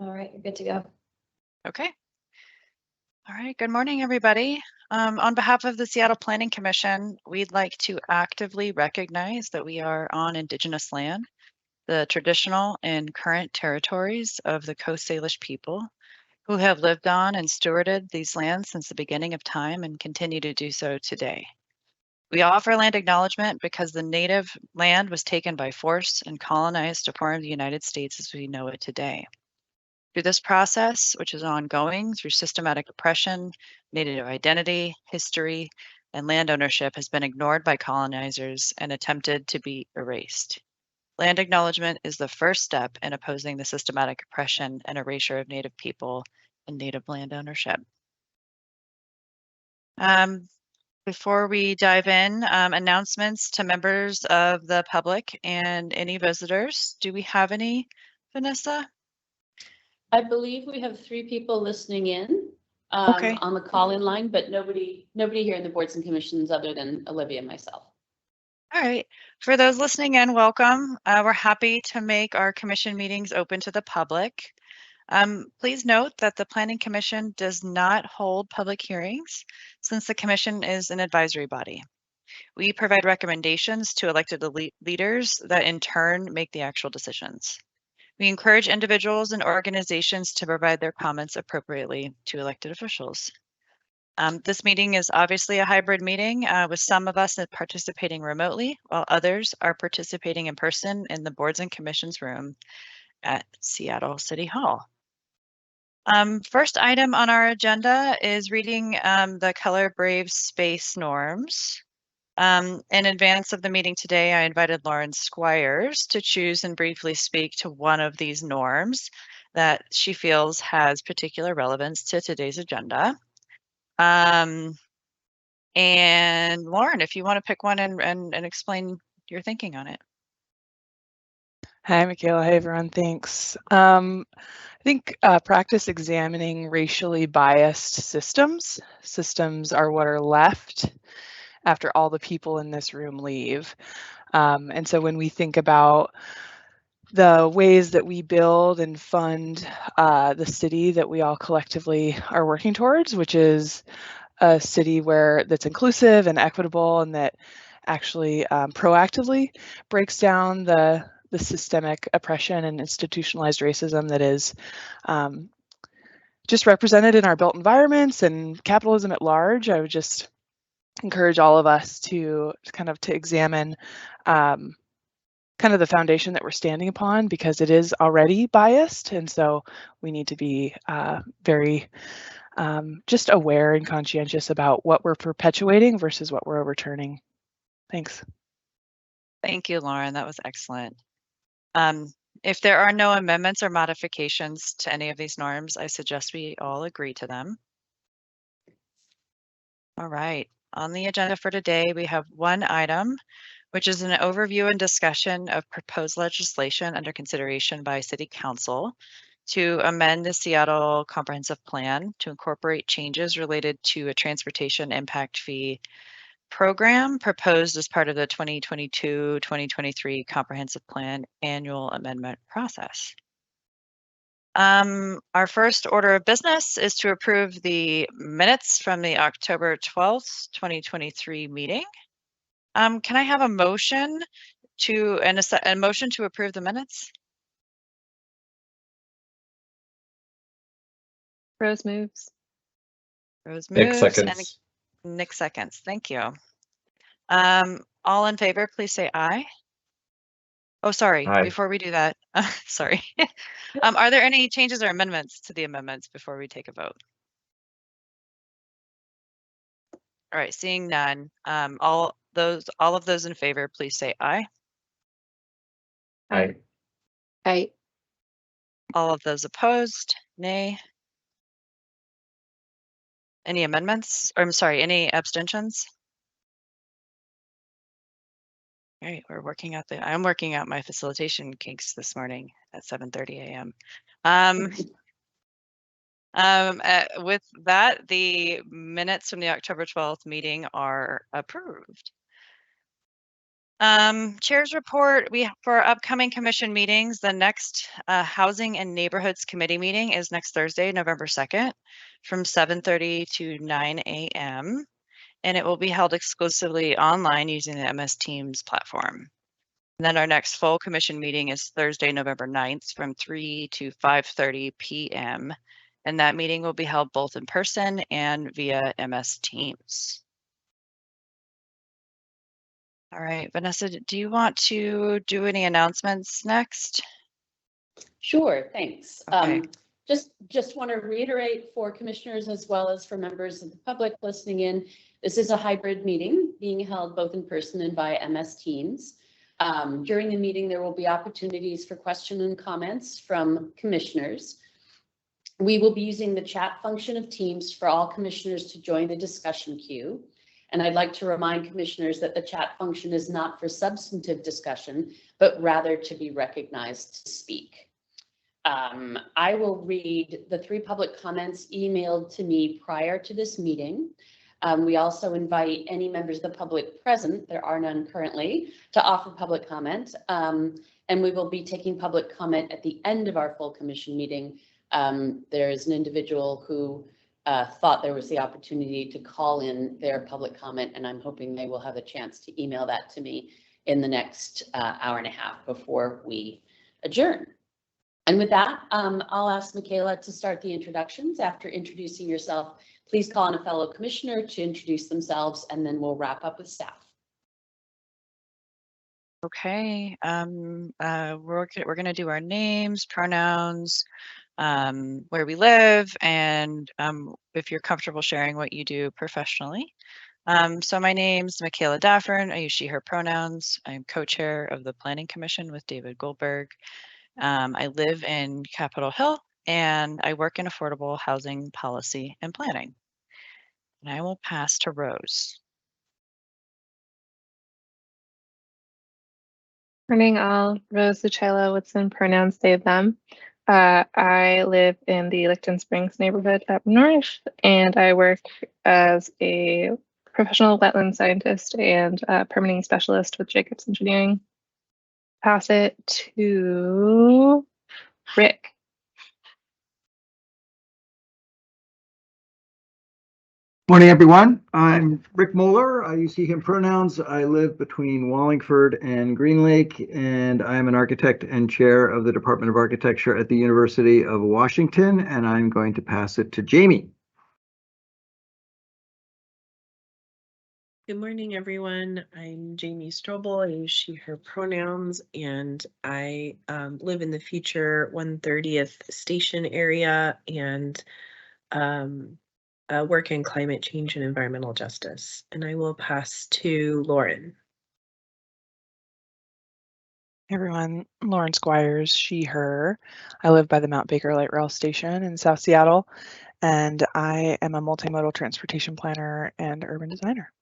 All right, you're good to go. Okay. All right. Good morning, everybody. On behalf of the Seattle Planning Commission, we'd like to actively recognize that we are on Indigenous land, the traditional and current territories of the Coast Salish people who have lived on and stewarded these lands since the beginning of time and continue to do so today. We offer land acknowledgement because the native land was taken by force and colonized to form the United States as we know it today. Through this process, which is ongoing through systematic oppression, native identity, history, and land ownership has been ignored by colonizers and attempted to be erased. Land acknowledgement is the first step in opposing the systematic oppression and erasure of Native people and Native land ownership. Before we dive in, announcements to members of the public and any visitors. Do we have any, Vanessa? I believe we have 3 people listening in Okay. on the call-in line, but nobody here in the boards and commissions other than Olivia and myself. All right. For those listening in, welcome. We're happy to make our commission meetings open to the public. Please note that the Planning Commission does not hold public hearings since the commission is an advisory body. We provide recommendations to elected leaders that in turn make the actual decisions. We encourage individuals and organizations to provide their comments appropriately to elected officials. This meeting is obviously a hybrid meeting with some of us participating remotely, while others are participating in person in the boards and commissions room at Seattle City Hall. First item on our agenda is reading the Color Brave space norms. In advance of the meeting today, I invited Lauren Squires to choose and briefly speak to one of these norms that she feels has particular relevance to today's agenda. And Lauren, if you want to pick one and explain your thinking on it. Hi, Michaela. Hi, everyone. Thanks. I think practice examining racially biased systems. Systems are what are left after all the people in this room leave. And so when we think about the ways that we build and fund the city that we all collectively are working towards, which is a city that's inclusive and equitable and that actually proactively breaks down the systemic oppression and institutionalized racism that is just represented in our built environments and capitalism at large. I would just encourage all of us to examine kind of the foundation that we're standing upon, because it is already biased, and so we need to be very just aware and conscientious about what we're perpetuating versus what we're overturning. Thanks. Thank you, Lauren. That was excellent. If there are no amendments or modifications to any of these norms, I suggest we all agree to them. All right. On the agenda for today, we have one item, which is an overview and discussion of proposed legislation under consideration by City Council to amend the Seattle Comprehensive Plan to incorporate changes related to a transportation impact fee program proposed as part of the 2022-2023 Comprehensive Plan annual amendment process. Our first order of business is to approve the minutes from the October 12th, 2023 meeting. Can I have a motion a motion to approve the minutes? Rose moves. Rose Nick moves seconds. and Nick seconds. Thank you. All in favor, please say aye. Oh, sorry. Aye. Before we do that, sorry. Are there any changes or amendments to the amendments before we take a vote? All right, seeing none. All of those in favor, please say aye. Aye. Aye. All of those opposed, nay. Any amendments? Or I'm sorry, any abstentions? All right, I'm working out my facilitation kinks this morning at 7:30 a.m. With that, the minutes from the October 12th meeting are approved. Chair's report, for our upcoming commission meetings, the next Housing and Neighborhoods Committee meeting is next Thursday, November 2nd, from 7:30 to 9 a.m. And it will be held exclusively online using the MS Teams platform. And then our next full commission meeting is Thursday, November 9th, from 3 to 5:30 p.m. And that meeting will be held both in person and via MS Teams. All right, Vanessa, do you want to do any announcements next? Sure, thanks. Okay. Just want to reiterate for commissioners as well as for members of the public listening in, this is a hybrid meeting being held both in person and via MS Teams. During the meeting, there will be opportunities for questions and comments from commissioners. We will be using the chat function of Teams for all commissioners to join the discussion queue. And I'd like to remind commissioners that the chat function is not for substantive discussion, but rather to be recognized to speak. I will read the 3 public comments emailed to me prior to this meeting. We also invite any members of the public present, there are none currently, to offer public comment. And we will be taking public comment at the end of our full commission meeting. There is an individual who thought there was the opportunity to call in their public comment, and I'm hoping they will have a chance to email that to me in the next hour and a half before we adjourn. And with that, I'll ask Michaela to start the introductions. After introducing yourself, please call on a fellow commissioner to introduce themselves, and then we'll wrap up with staff. Okay, we're going to do our names, pronouns, where we live, and if you're comfortable sharing what you do professionally. So my name's Michaela Daffern. I use she, her pronouns. I'm co-chair of the Planning Commission with David Goldberg. I live in Capitol Hill, and I work in affordable housing policy and planning. And I will pass to Rose. Morning all, Rose Lucella with some pronouns they, them. I live in the Licton Springs neighborhood up north, and I work as a professional wetland scientist and permitting specialist with Jacobs Engineering. Pass it to Rick. Morning, everyone. I'm Rick Moeller. I use he, him pronouns. I live between Wallingford and Green Lake, and I'm an architect and chair of the Department of Architecture at the University of Washington, and I'm going to pass it to Jamie. Good morning, everyone. I'm Jamie Strobel. I use she, her pronouns, and I live in the future 130th station area and work in climate change and environmental justice. And I will pass to Lauren. Hey everyone, Lauren Squires, she, her. I live by the Mount Baker Light Rail Station in South Seattle, and I am a multimodal transportation planner and urban designer.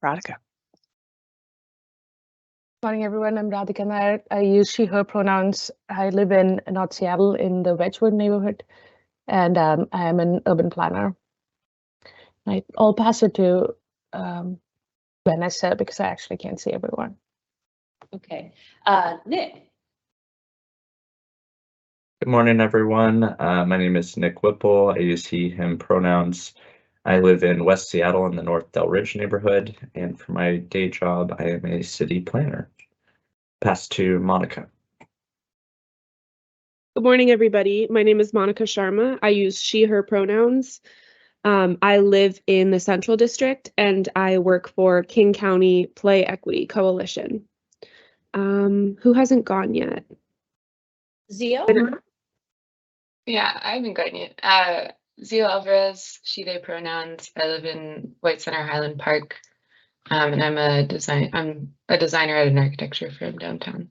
Radhika. Morning, everyone. I'm Radhika Nair. I use she, her pronouns. I live in North Seattle in the Wedgwood neighborhood, and I am an urban planner. I'll pass it to Vanessa because I actually can't see everyone. Okay, Nick. Good morning, everyone. My name is Nick Whipple. I use he, him pronouns. I live in West Seattle in the North Del Ridge neighborhood, and for my day job, I am a city planner. Pass to Monica. Good morning, everybody. My name is Monica Sharma. I use she, her pronouns. I live in the Central District, and I work for King County Play Equity Coalition. Who hasn't gone yet? Zio? Yeah, I haven't gone yet. Zio Alvarez, she, they pronouns. I live in White Center Highland Park, and I'm a designer at an architecture firm downtown.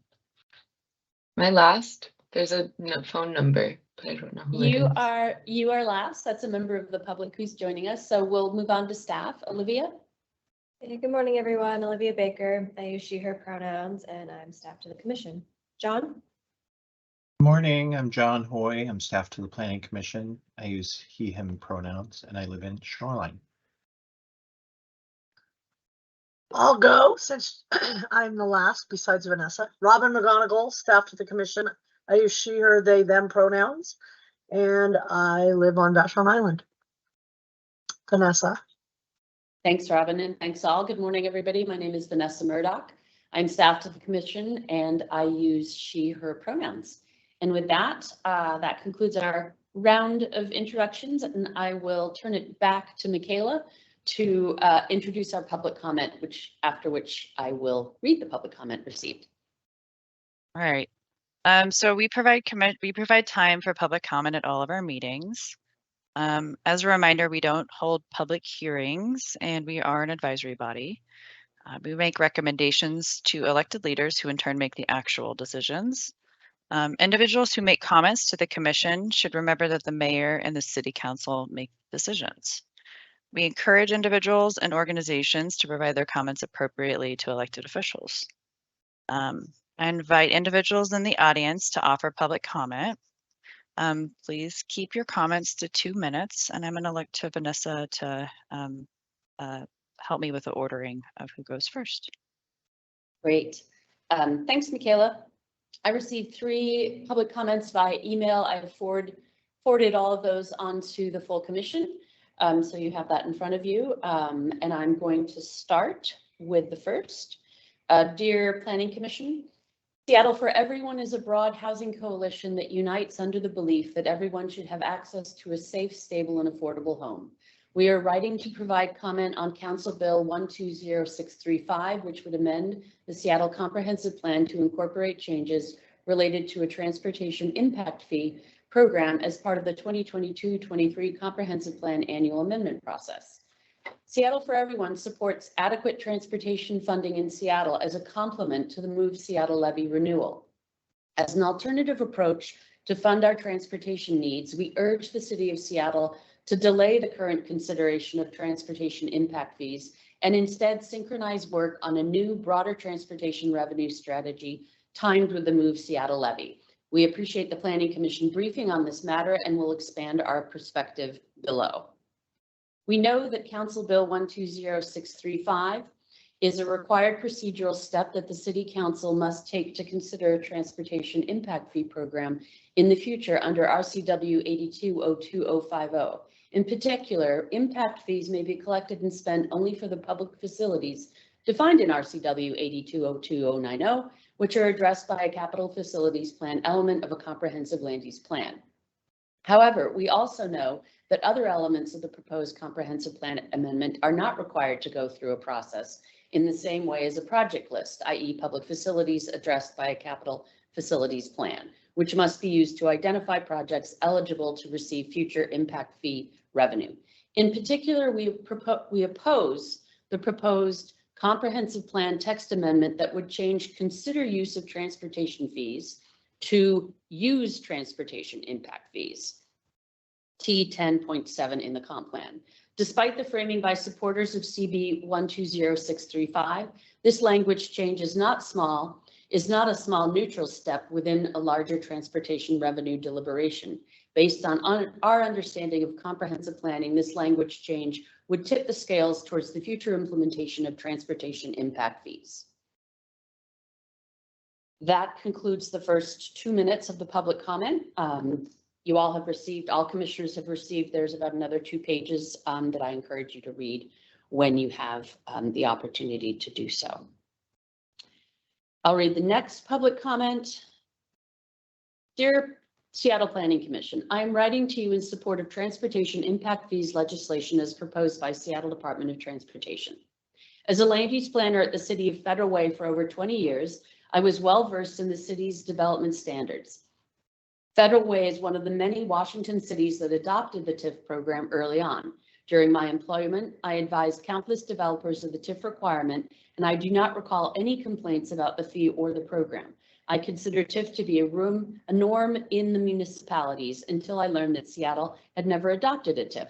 My last, there's a phone number, but I don't know who it is. You are last. That's a member of the public who's joining us. So we'll move on to staff. Olivia. Hey, good morning, everyone. Olivia Baker. I use she, her pronouns, and I'm staff to the commission. John? Good morning, I'm John Hoy. I'm staff to the Planning Commission. I use he, him pronouns, and I live in Shoreline. I'll go since I'm the last besides Vanessa. Robin McGonigal, staff to the commission. I use she, her, they, them pronouns, and I live on Vashon Island. Vanessa. Thanks, Robin, and thanks all. Good morning, everybody. My name is Vanessa Murdoch. I'm staff to the commission, and I use she, her pronouns. And with that, that concludes our round of introductions, and I will turn it back to Michaela to introduce our public comment, after which I will read the public comment received. All right. So we provide time for public comment at all of our meetings. As a reminder, we don't hold public hearings, and we are an advisory body. We make recommendations to elected leaders who in turn make the actual decisions. Individuals who make comments to the commission should remember that the mayor and the city council make decisions. We encourage individuals and organizations to provide their comments appropriately to elected officials. I invite individuals in the audience to offer public comment. Please keep your comments to 2 minutes, and I'm going to look to Vanessa to help me with the ordering of who goes first. Great. Thanks, Michaela. I received 3 public comments via email. I have forwarded all of those onto the full commission. So you have that in front of you. And I'm going to start with the first. Dear Planning Commission, Seattle for Everyone is a broad housing coalition that unites under the belief that everyone should have access to a safe, stable, and affordable home. We are writing to provide comment on Council Bill 120635, which would amend the Seattle Comprehensive Plan to incorporate changes related to a transportation impact fee program as part of the 2022-23 Comprehensive Plan annual amendment process. Seattle for Everyone supports adequate transportation funding in Seattle as a complement to the Move Seattle levy renewal. As an alternative approach to fund our transportation needs, we urge the City of Seattle to delay the current consideration of transportation impact fees and instead synchronize work on a new, broader transportation revenue strategy timed with the Move Seattle levy. We appreciate the Planning Commission briefing on this matter and will expand our perspective below. We know that Council Bill 120635 is a required procedural step that the City Council must take to consider a transportation impact fee program in the future under RCW 820250. In particular, impact fees may be collected and spent only for the public facilities defined in RCW 820290, which are addressed by a capital facilities plan element of a comprehensive land use plan. However, we also know that other elements of the proposed comprehensive plan amendment are not required to go through a process in the same way as a project list, i.e. public facilities addressed by a capital facilities plan, which must be used to identify projects eligible to receive future impact fee revenue. In particular, we oppose the proposed comprehensive plan text amendment that would change consider use of transportation fees to use transportation impact fees, T10.7 in the comp plan. Despite the framing by supporters of CB 120635, this language change is not a small neutral step within a larger transportation revenue deliberation. Based on our understanding of comprehensive planning, this language change would tip the scales towards the future implementation of transportation impact fees. That concludes the first 2 minutes of the public comment. You all have received, all commissioners have received, there's about another 2 pages that I encourage you to read when you have the opportunity to do so. I'll read the next public comment. Dear Seattle Planning Commission, I am writing to you in support of transportation impact fees legislation as proposed by Seattle Department of Transportation. As a land use planner at the City of Federal Way for over 20 years, I was well versed in the city's development standards. Federal Way is one of the many Washington cities that adopted the TIF program early on. During my employment, I advised countless developers of the TIF requirement, and I do not recall any complaints about the fee or the program. I consider TIF to be a norm in the municipalities until I learned that Seattle had never adopted a TIF.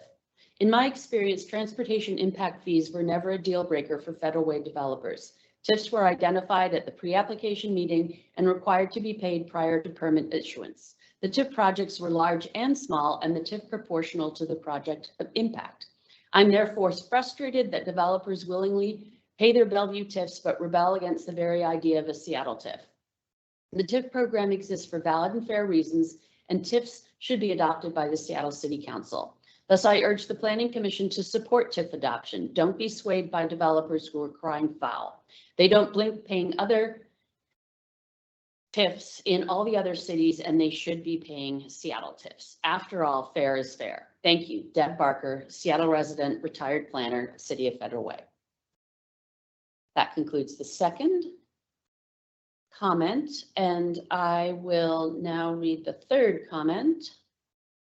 In my experience, transportation impact fees were never a deal breaker for Federal Way developers. TIFs were identified at the pre-application meeting and required to be paid prior to permit issuance. The TIF projects were large and small, and the TIF proportional to the project of impact. I'm therefore frustrated that developers willingly pay their Bellevue TIFs, but rebel against the very idea of a Seattle TIF. The TIF program exists for valid and fair reasons, and TIFs should be adopted by the Seattle City Council. Thus, I urge the Planning Commission to support TIF adoption. Don't be swayed by developers who are crying foul. They don't blink paying other TIFs in all the other cities, and they should be paying Seattle TIFs. After all, fair is fair. Thank you, Deb Barker, Seattle resident, retired planner, City of Federal Way. That concludes the second comment, and I will now read the third comment.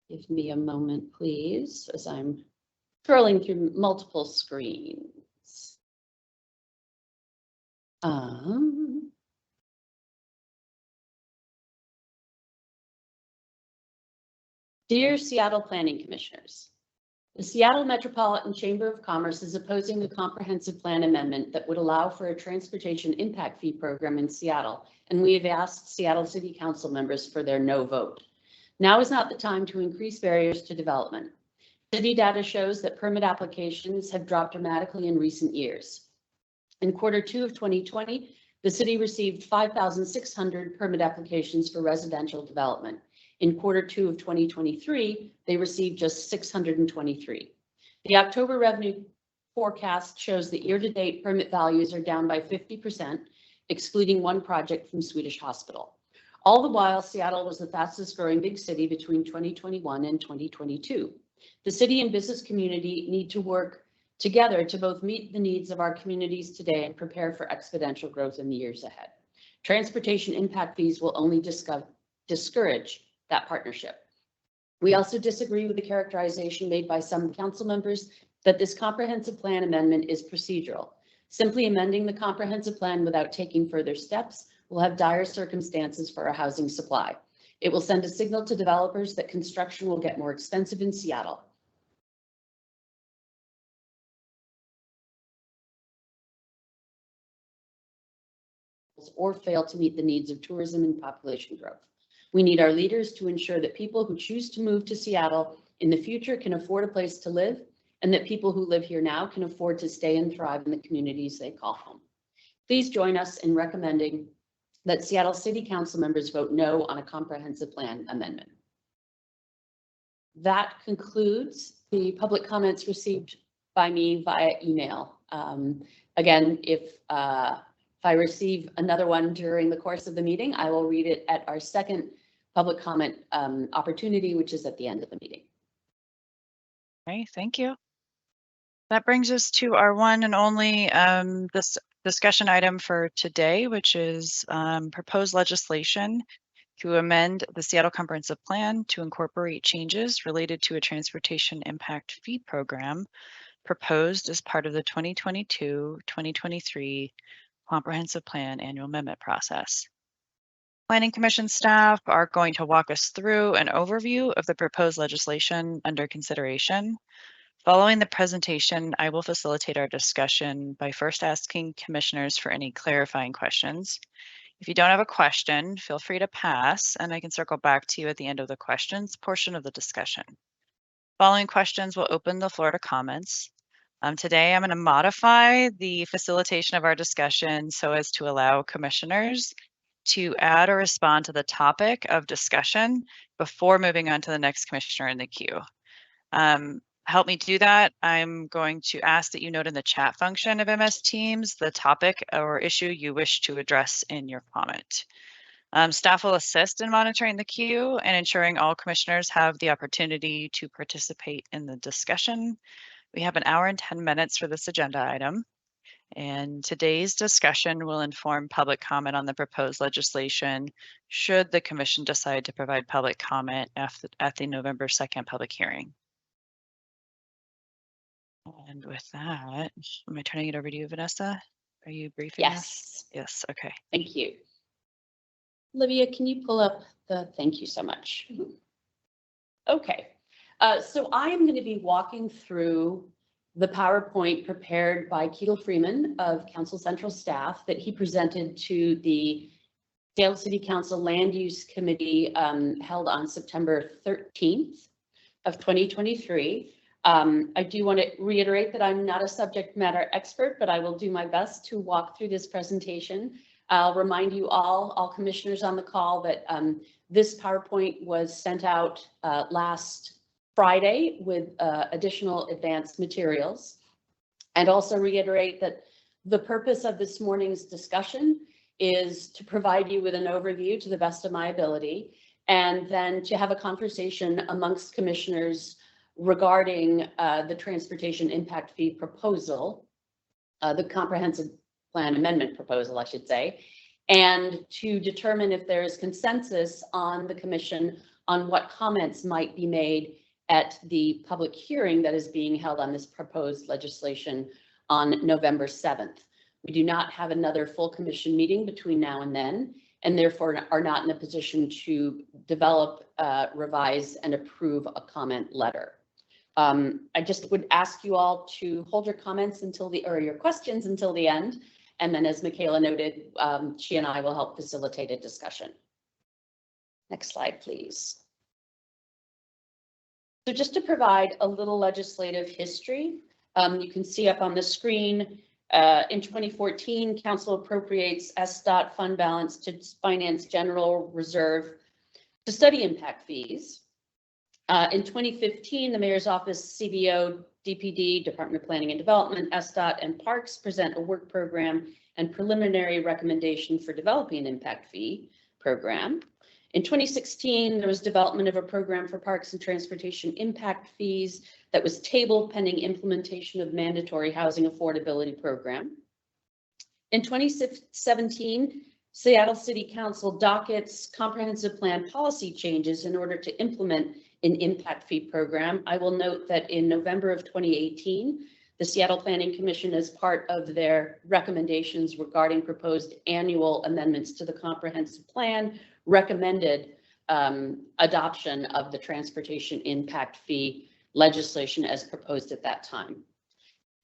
Give me a moment, please, as I'm scrolling through multiple screens. Dear Seattle Planning Commissioners, the Seattle Metropolitan Chamber of Commerce is opposing a comprehensive plan amendment that would allow for a transportation impact fee program in Seattle, and we have asked Seattle City Council members for their no vote. Now is not the time to increase barriers to development. City data shows that permit applications have dropped dramatically in recent years. In Q2 of 2020, the city received 5,600 permit applications for residential development. In Q2 of 2023, they received just 623. The October revenue forecast shows that year-to-date permit values are down by 50%, excluding one project from Swedish Hospital. All the while, Seattle was the fastest growing big city between 2021 and 2022. The city and business community need to work together to both meet the needs of our communities today and prepare for exponential growth in the years ahead. Transportation impact fees will only discourage that partnership. We also disagree with the characterization made by some council members that this comprehensive plan amendment is procedural. Simply amending the comprehensive plan without taking further steps will have dire circumstances for our housing supply. It will send a signal to developers that construction will get more expensive in Seattle. Or fail to meet the needs of tourism and population growth. We need our leaders to ensure that people who choose to move to Seattle in the future can afford a place to live, and that people who live here now can afford to stay and thrive in the communities they call home. Please join us in recommending that Seattle City Council members vote no on a comprehensive plan amendment. That concludes the public comments received by me via email. Again, if I receive another one during the course of the meeting, I will read it at our second public comment opportunity, which is at the end of the meeting. Okay, thank you. That brings us to our one and only this discussion item for today, which is proposed legislation to amend the Seattle Comprehensive Plan to incorporate changes related to a transportation impact fee program proposed as part of the 2022-2023 Comprehensive Plan annual amendment process. Planning Commission staff are going to walk us through an overview of the proposed legislation under consideration. Following the presentation, I will facilitate our discussion by first asking commissioners for any clarifying questions. If you don't have a question, feel free to pass, and I can circle back to you at the end of the questions portion of the discussion. Following questions, we'll open the floor to comments. Today, I'm going to modify the facilitation of our discussion so as to allow commissioners to add or respond to the topic of discussion before moving on to the next commissioner in the queue. Help me do that. I'm going to ask that you note in the chat function of MS Teams the topic or issue you wish to address in your comment. Staff will assist in monitoring the queue and ensuring all commissioners have the opportunity to participate in the discussion. We have 1 hour and 10 minutes for this agenda item, and today's discussion will inform public comment on the proposed legislation should the commission decide to provide public comment at the November 2nd public hearing. And with that, am I turning it over to you, Vanessa? Are you briefing us? Yes. Yes, okay. Thank you. Olivia, can you pull up thank you so much. Okay, so I am going to be walking through the PowerPoint prepared by Ketel Freeman of Council Central staff that he presented to the Seattle City Council Land Use Committee held on September 13th of 2023. I do want to reiterate that I'm not a subject matter expert, but I will do my best to walk through this presentation. I'll remind you all commissioners on the call, that this PowerPoint was sent out last Friday with additional advanced materials. And also reiterate that the purpose of this morning's discussion is to provide you with an overview to the best of my ability, and then to have a conversation amongst commissioners regarding the transportation impact fee proposal, the comprehensive plan amendment proposal, I should say, and to determine if there is consensus on the commission on what comments might be made at the public hearing that is being held on this proposed legislation on November 7th. We do not have another full commission meeting between now and then, and therefore are not in a position to develop, revise, and approve a comment letter. I just would ask you all to hold your comments or your questions until the end. And then, as Michaela noted, she and I will help facilitate a discussion. Next slide, please. So just to provide a little legislative history, you can see up on the screen, in 2014, Council appropriates SDOT fund balance to finance general reserve to study impact fees. In 2015, the Mayor's Office, CBO, DPD, Department of Planning and Development, SDOT, and Parks present a work program and preliminary recommendation for developing an impact fee program. In 2016, there was development of a program for parks and transportation impact fees that was tabled pending implementation of mandatory housing affordability program. In 2017, Seattle City Council dockets comprehensive plan policy changes in order to implement an impact fee program. I will note that in November of 2018, the Seattle Planning Commission, as part of their recommendations regarding proposed annual amendments to the comprehensive plan, recommended adoption of the transportation impact fee legislation as proposed at that time.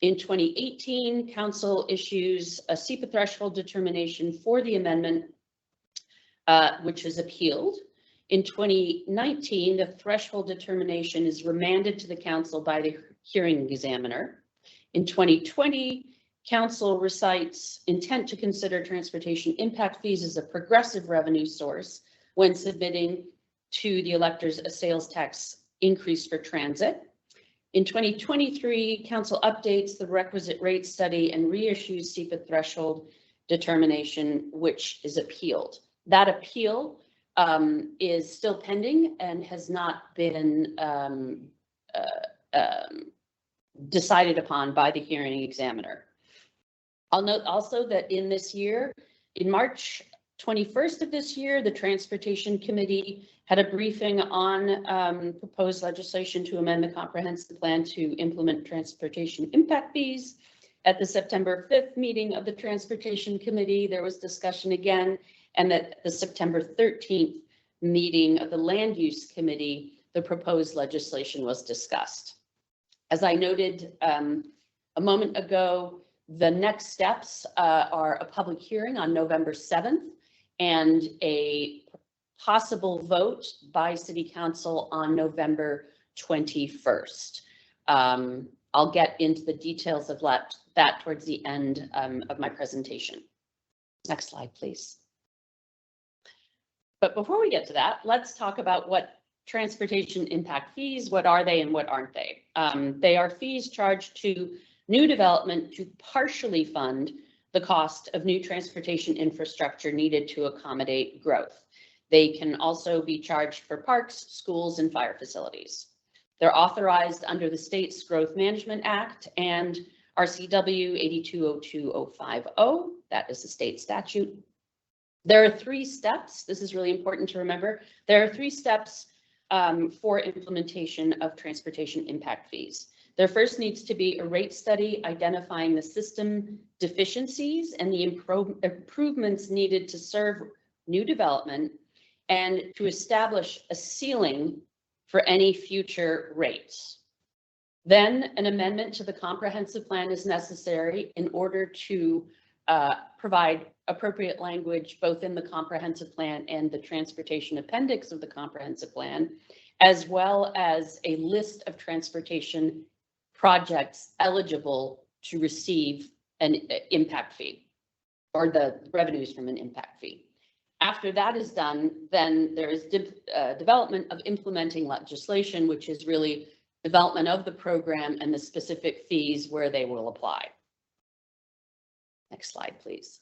In 2018, Council issues a SEPA threshold determination for the amendment, which is appealed. In 2019, the threshold determination is remanded to the Council by the hearing examiner. In 2020, Council recites intent to consider transportation impact fees as a progressive revenue source when submitting to the electors a sales tax increase for transit. In 2023, Council updates the requisite rate study and reissues SEPA threshold determination, which is appealed. That appeal is still pending and has not been decided upon by the hearing examiner. I'll note also that in this year, in March 21st of this year, the Transportation Committee had a briefing on proposed legislation to amend the comprehensive plan to implement transportation impact fees. At the September 5th meeting of the Transportation Committee, there was discussion again, and at the September 13th meeting of the Land Use Committee, the proposed legislation was discussed. As I noted a moment ago, the next steps are a public hearing on November 7th and a possible vote by City Council on November 21st. I'll get into the details of that towards the end of my presentation. Next slide, please. But before we get to that, let's talk about what transportation impact fees, what are they and what aren't they? They are fees charged to new development to partially fund the cost of new transportation infrastructure needed to accommodate growth. They can also be charged for parks, schools, and fire facilities. They're authorized under the state's Growth Management Act and RCW 8202050. That is the state statute. There are 3 steps. This is really important to remember. There are 3 steps for implementation of transportation impact fees. There first needs to be a rate study identifying the system deficiencies and the improvements needed to serve new development and to establish a ceiling for any future rates. Then an amendment to the comprehensive plan is necessary in order to provide appropriate language both in the comprehensive plan and the transportation appendix of the comprehensive plan. as well as a list of transportation projects eligible to receive an impact fee or the revenues from an impact fee. After that is done, then there is development of implementing legislation, which is really development of the program and the specific fees where they will apply. Next slide, please.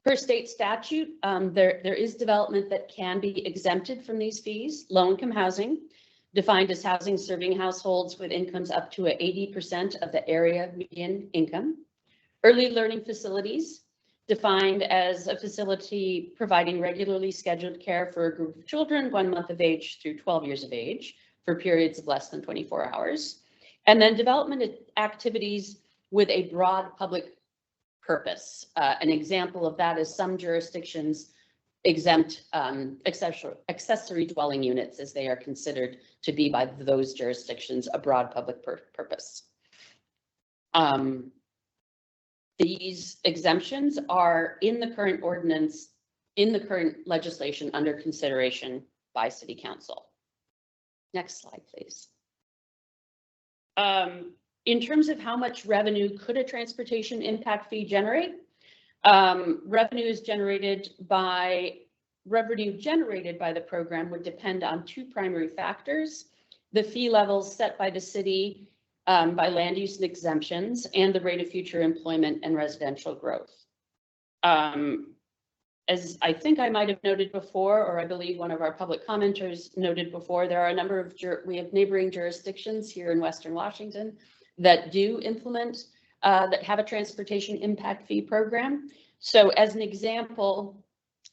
Per state statute, there is development that can be exempted from these fees. Low-income housing, defined as housing serving households with incomes up to 80% of the area median income. Early learning facilities, defined as a facility providing regularly scheduled care for a group of children 1 month of age through 12 years of age for periods of less than 24 hours. And then development activities with a broad public purpose. An example of that is some jurisdictions exempt accessory dwelling units, as they are considered to be by those jurisdictions a broad public purpose. These exemptions are in the current ordinance, in the current legislation under consideration by City Council. Next slide, please. In terms of how much revenue could a transportation impact fee generate? Revenue generated by the program would depend on two primary factors: the fee levels set by the city by land use and exemptions, and the rate of future employment and residential growth. As I think I might have noted before, or I believe one of our public commenters noted before, there are a number of we have neighboring jurisdictions here in Western Washington that do implement, that have a transportation impact fee program. So as an example,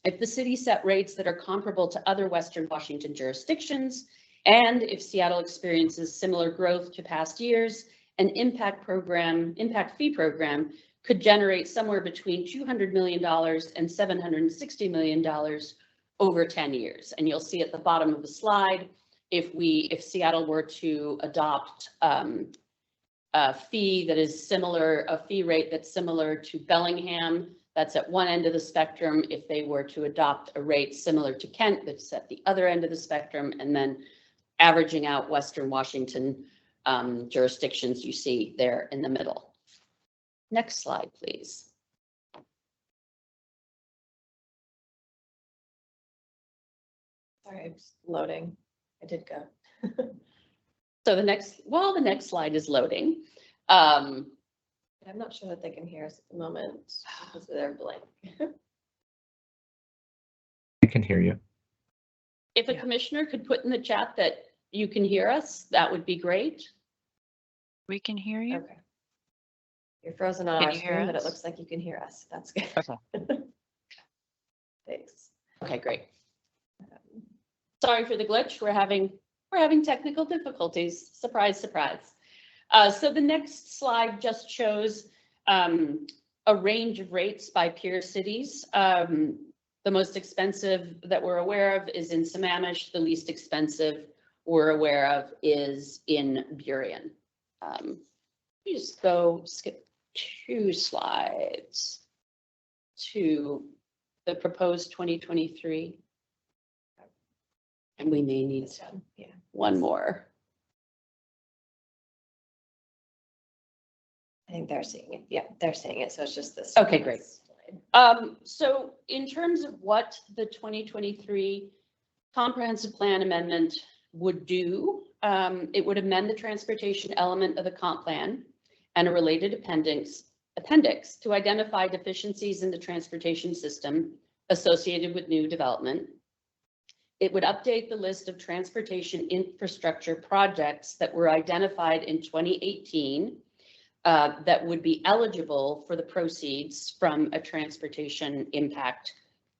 if the city set rates that are comparable to other Western Washington jurisdictions, and if Seattle experiences similar growth to past years, an impact fee program could generate somewhere between $200 million and $760 million over 10 years. And you'll see at the bottom of the slide, if Seattle were to adopt a fee that is similar, a fee rate that's similar to Bellingham, that's at one end of the spectrum. If they were to adopt a rate similar to Kent, that's at the other end of the spectrum, and then averaging out Western Washington jurisdictions, you see there in the middle. Next slide, please. Sorry, I'm just loading. I did go. So the next slide is loading. I'm not sure that they can hear us at the moment because they're blank. I can hear you. If a commissioner could put in the chat that you can hear us, that would be great. We can hear you. Okay. You're frozen on Can our you hear screen, but it us? looks like you can hear us. That's good. Okay. Thanks. Okay, great. Sorry for the glitch. We're having technical difficulties. Surprise, surprise. So the next slide just shows a range of rates by peer cities. The most expensive that we're aware of is in Sammamish. The least expensive we're aware of is in Burien. Just skip 2 slides to the proposed 2023. And we may need one more. I think they're seeing it. Yeah, they're seeing it. So it's just this. Okay, great. So in terms of what the 2023 comprehensive plan amendment would do, it would amend the transportation element of the comp plan and a related appendix to identify deficiencies in the transportation system associated with new development. It would update the list of transportation infrastructure projects that were identified in 2018 that would be eligible for the proceeds from a transportation impact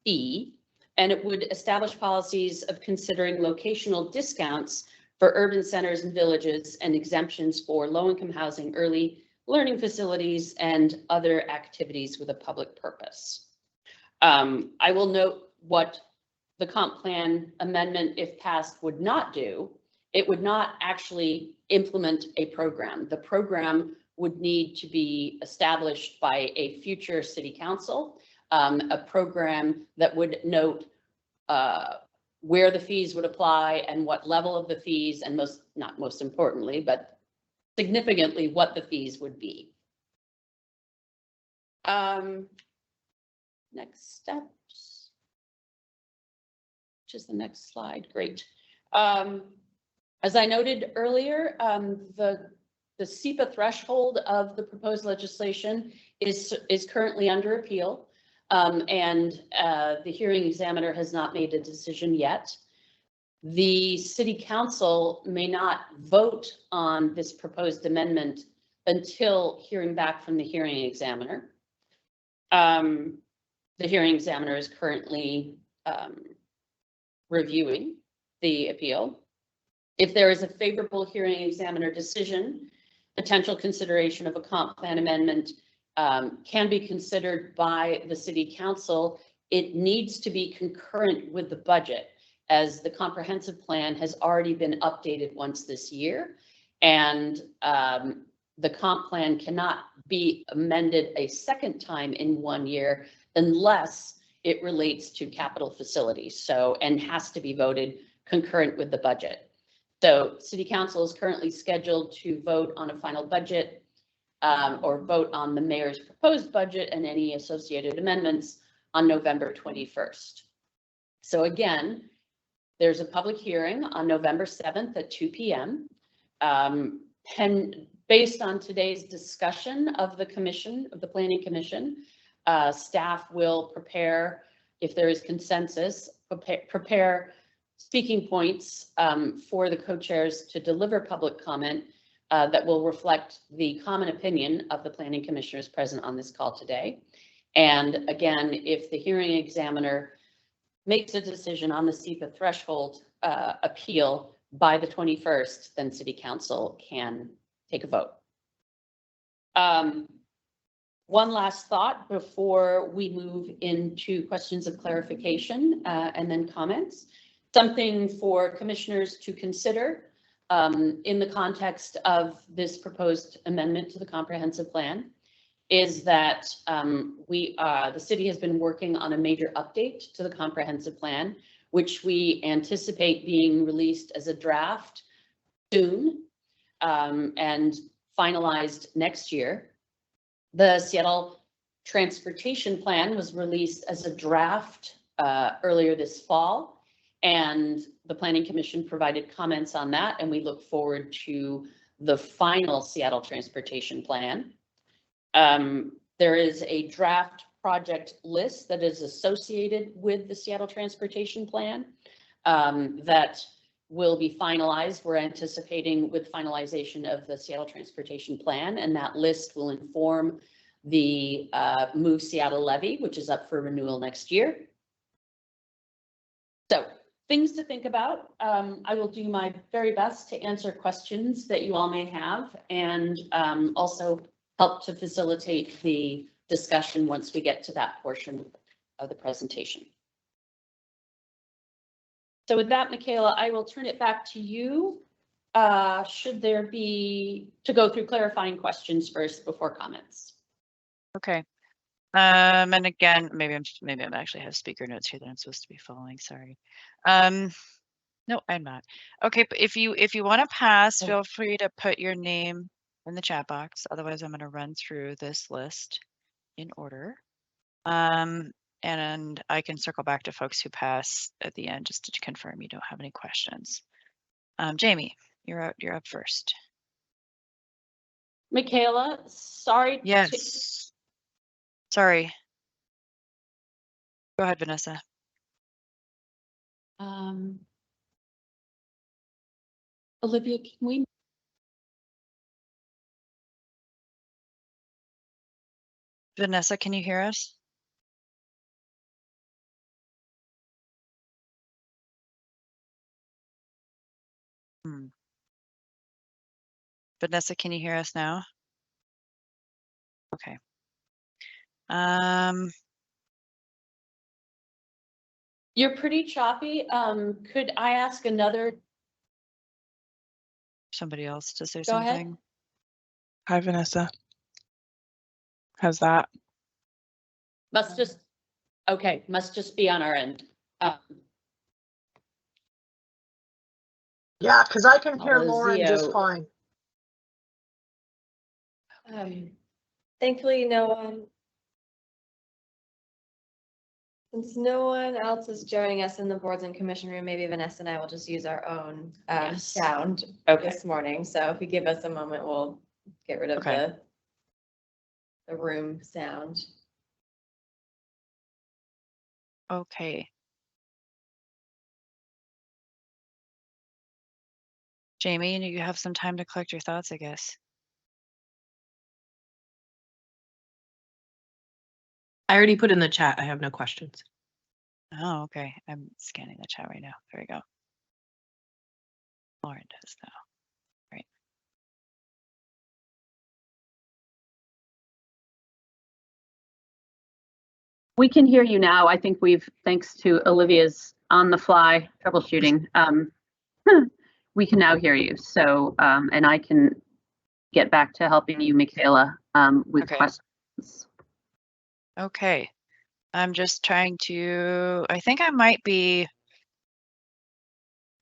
fee. And it would establish policies of considering locational discounts for urban centers and villages and exemptions for low-income housing, early learning facilities, and other activities with a public purpose. I will note what the comp plan amendment, if passed, would not do. It would not actually implement a program. The program would need to be established by a future city council, a program that would note where the fees would apply and what level of the fees, and not most importantly, but significantly what the fees would be. Next steps. Which is the next slide. Great. As I noted earlier, the SEPA threshold of the proposed legislation is currently under appeal. And the hearing examiner has not made a decision yet. The city council may not vote on this proposed amendment until hearing back from the hearing examiner. The hearing examiner is currently reviewing the appeal. If there is a favorable hearing examiner decision, potential consideration of a comp plan amendment can be considered by the city council. It needs to be concurrent with the budget, as the comprehensive plan has already been updated once this year. And the comp plan cannot be amended a second time in 1 year unless it relates to capital facilities. So, and has to be voted concurrent with the budget. So city council is currently scheduled to vote on a final budget or vote on the mayor's proposed budget and any associated amendments on November 21st. So again, there's a public hearing on November 7th at 2 p.m. And based on today's discussion of the commission, of the Planning Commission, staff will prepare, if there is consensus, prepare speaking points for the co-chairs to deliver public comment that will reflect the common opinion of the planning commissioners present on this call today. And again, if the hearing examiner makes a decision on the SEPA threshold appeal by the 21st, then city council can take a vote. One last thought before we move into questions of clarification and then comments. Something for commissioners to consider in the context of this proposed amendment to the comprehensive plan is that the city has been working on a major update to the comprehensive plan, which we anticipate being released as a draft soon and finalized next year. The Seattle Transportation Plan was released as a draft earlier this fall, and the Planning Commission provided comments on that, and we look forward to the final Seattle Transportation Plan. There is a draft project list that is associated with the Seattle Transportation Plan that will be finalized. We're anticipating with finalization of the Seattle Transportation Plan, and that list will inform the Move Seattle levy, which is up for renewal next year. So things to think about. I will do my very best to answer questions that you all may have, and also help to facilitate the discussion once we get to that portion of the presentation. So with that, Michaela, I will turn it back to you. Should there be to go through clarifying questions first before comments? Okay. And again, maybe I'm actually have speaker notes here that I'm supposed to be following. Sorry. No, I'm not. Okay, but if you want to pass, feel free to put your name in the chat box. Otherwise, I'm going to run through this list in order. And I can circle back to folks who pass at the end just to confirm you don't have any questions. Jamie, you're up first. Michaela, sorry. Yes. Sorry. Go ahead, Vanessa. Olivia, can we? Vanessa, can you hear us? Vanessa, can you hear us now? Okay. You're pretty choppy. Could I ask another? Somebody else to say Go something? ahead. Hi, Vanessa. How's that? Must just be on our end. Yeah, because I can hear Although Lauren just Zio- fine. Thankfully, no one. Since no one else is joining us in the boards and commission room, maybe Vanessa and I will just use our own Yes. sound Okay. this morning. So if you give us a moment, we'll get rid of Okay. the room sound. Okay. Jamie, you have some time to collect your thoughts, I guess. I already put in the chat. I have no questions. Oh, okay. I'm scanning the chat right now. There we go. Lauren does though. Right. We can hear you now. I think thanks to Olivia's on the fly troubleshooting, we can now hear you. So, and I can get back to helping you, Michaela, with questions. Okay. I'm just trying to, I think I might be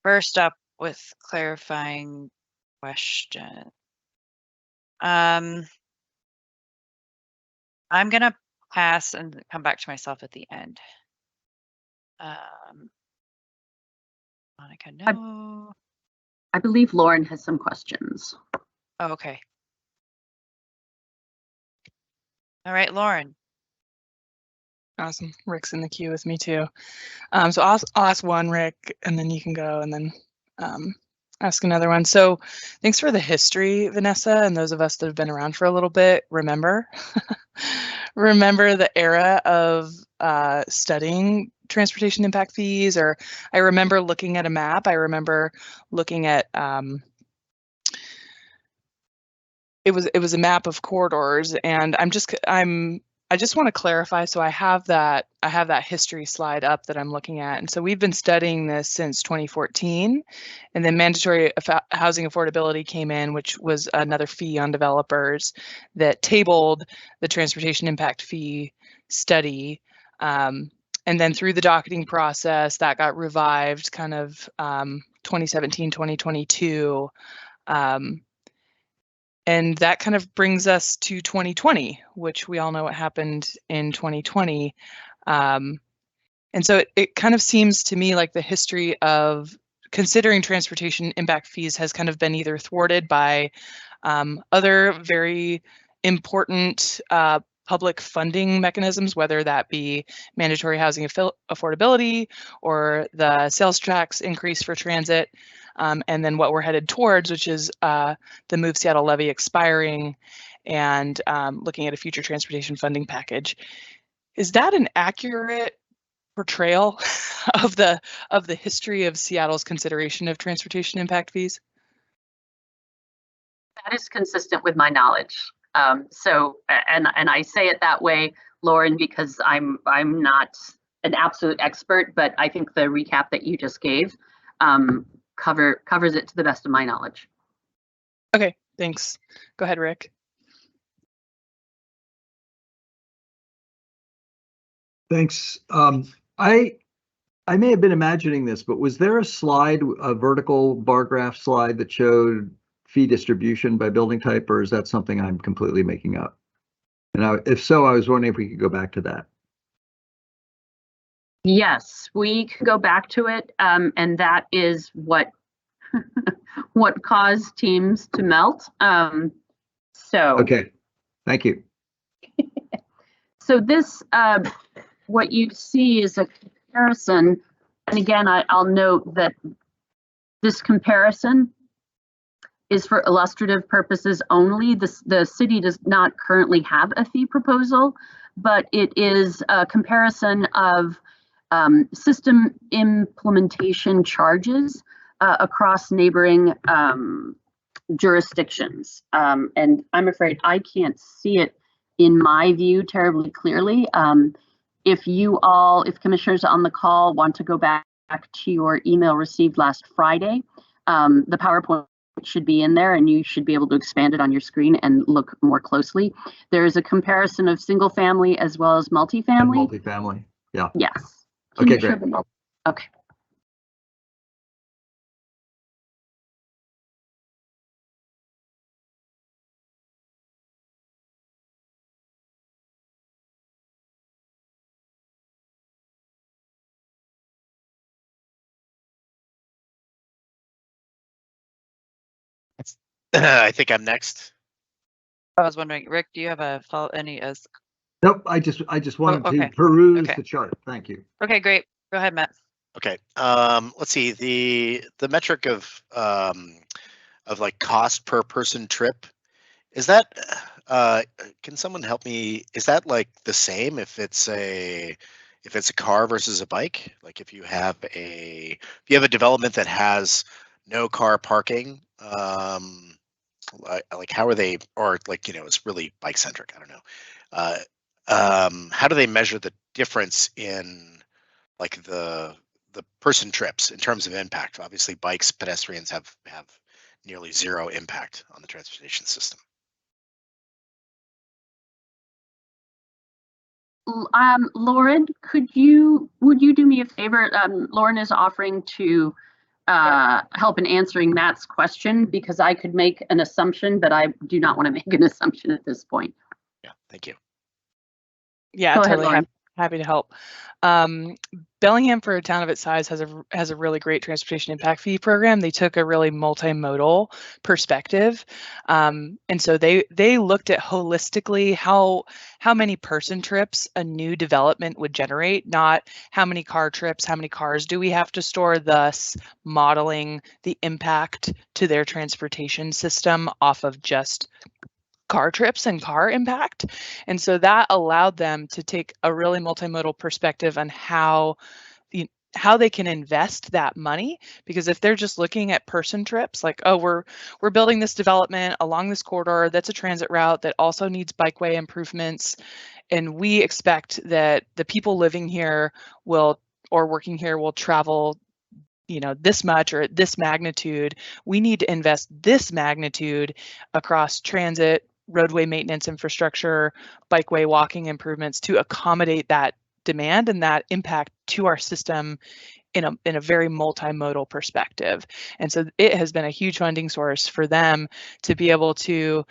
first up with clarifying question. I'm gonna pass and come back to myself at the end. Monica, no. I believe Lauren has some questions. Oh, okay. All right, Lauren. Awesome. Rick's in the queue with me too. So I'll ask one, Rick, and then you can go and then ask another one. So thanks for the history, Vanessa, and those of us that have been around for a little bit, remember the era of studying transportation impact fees, or I remember looking at a map. I remember looking at it was a map of corridors, and I just want to clarify. So I have that history slide up that I'm looking at. And so we've been studying this since 2014, and then mandatory housing affordability came in, which was another fee on developers that tabled the transportation impact fee study. And then through the docketing process, that got revived kind of 2017, 2022. And that kind of brings us to 2020, which we all know what happened in 2020. And so it kind of seems to me like the history of considering transportation impact fees has kind of been either thwarted by other very important public funding mechanisms, whether that be mandatory housing affordability or the sales tax increase for transit, and then what we're headed towards, which is the Move Seattle levy expiring and looking at a future transportation funding package. Is that an accurate portrayal of the history of Seattle's consideration of transportation impact fees? That is consistent with my knowledge. So, and I say it that way, Lauren, because I'm not an absolute expert, but I think the recap that you just gave covers it to the best of my knowledge. Okay, thanks. Go ahead, Rick. Thanks. I may have been imagining this, but was there a slide, a vertical bar graph slide that showed fee distribution by building type, or is that something I'm completely making up? And if so, I was wondering if we could go back to that. Yes, we could go back to it, and that is what what caused teams to melt. So okay, thank you. So this, what you see is a comparison, and again, I'll note that this comparison is for illustrative purposes only. The city does not currently have a fee proposal, but it is a comparison of system implementation charges across neighboring jurisdictions. And I'm afraid I can't see it in my view terribly clearly. If commissioners on the call want to go back to your email received last Friday, the PowerPoint should be in there and you should be able to expand it on your screen and look more closely. There is a comparison of single family as well as multifamily. And multifamily, yeah. Yes. Okay, great. Okay. I think I'm next. I was wondering, Rick, do you have a follow any as? Nope, I just wanted okay. to peruse Okay. the chart. Thank you. Okay, great. Go ahead, Matt. Okay. Let's see, the metric of like cost per person trip, is that can someone help me? Is that like the same if it's a car versus a bike? Like if you have a development that has no car parking, like how are they, or like, you know, it's really bike centric, I don't know. How do they measure the difference in like the person trips in terms of impact? Obviously bikes, pedestrians have nearly zero impact on the transportation system. Lauren, would you do me a favor? Lauren is offering to help in answering Matt's question, because I could make an assumption, but I do not want to make an assumption at this point. Yeah, thank you. Yeah, Go ahead, totally Lauren. happy to help. Bellingham, for a town of its size, has a really great transportation impact fee program. They took a really multimodal perspective, and so they looked at holistically how many person trips a new development would generate, not how many car trips, how many cars do we have to store, thus modeling the impact to their transportation system off of just car trips and car impact. And so that allowed them to take a really multimodal perspective on how they can invest that money, because if they're just looking at person trips, like, oh, we're building this development along this corridor that's a transit route that also needs bikeway improvements, and we expect that the people living here or working here will travel, you know, this much or at this magnitude, we need to invest this magnitude across transit, roadway maintenance infrastructure, bikeway walking improvements to accommodate that demand and that impact to our system in a very multimodal perspective. And so it has been a huge funding source for them to be able to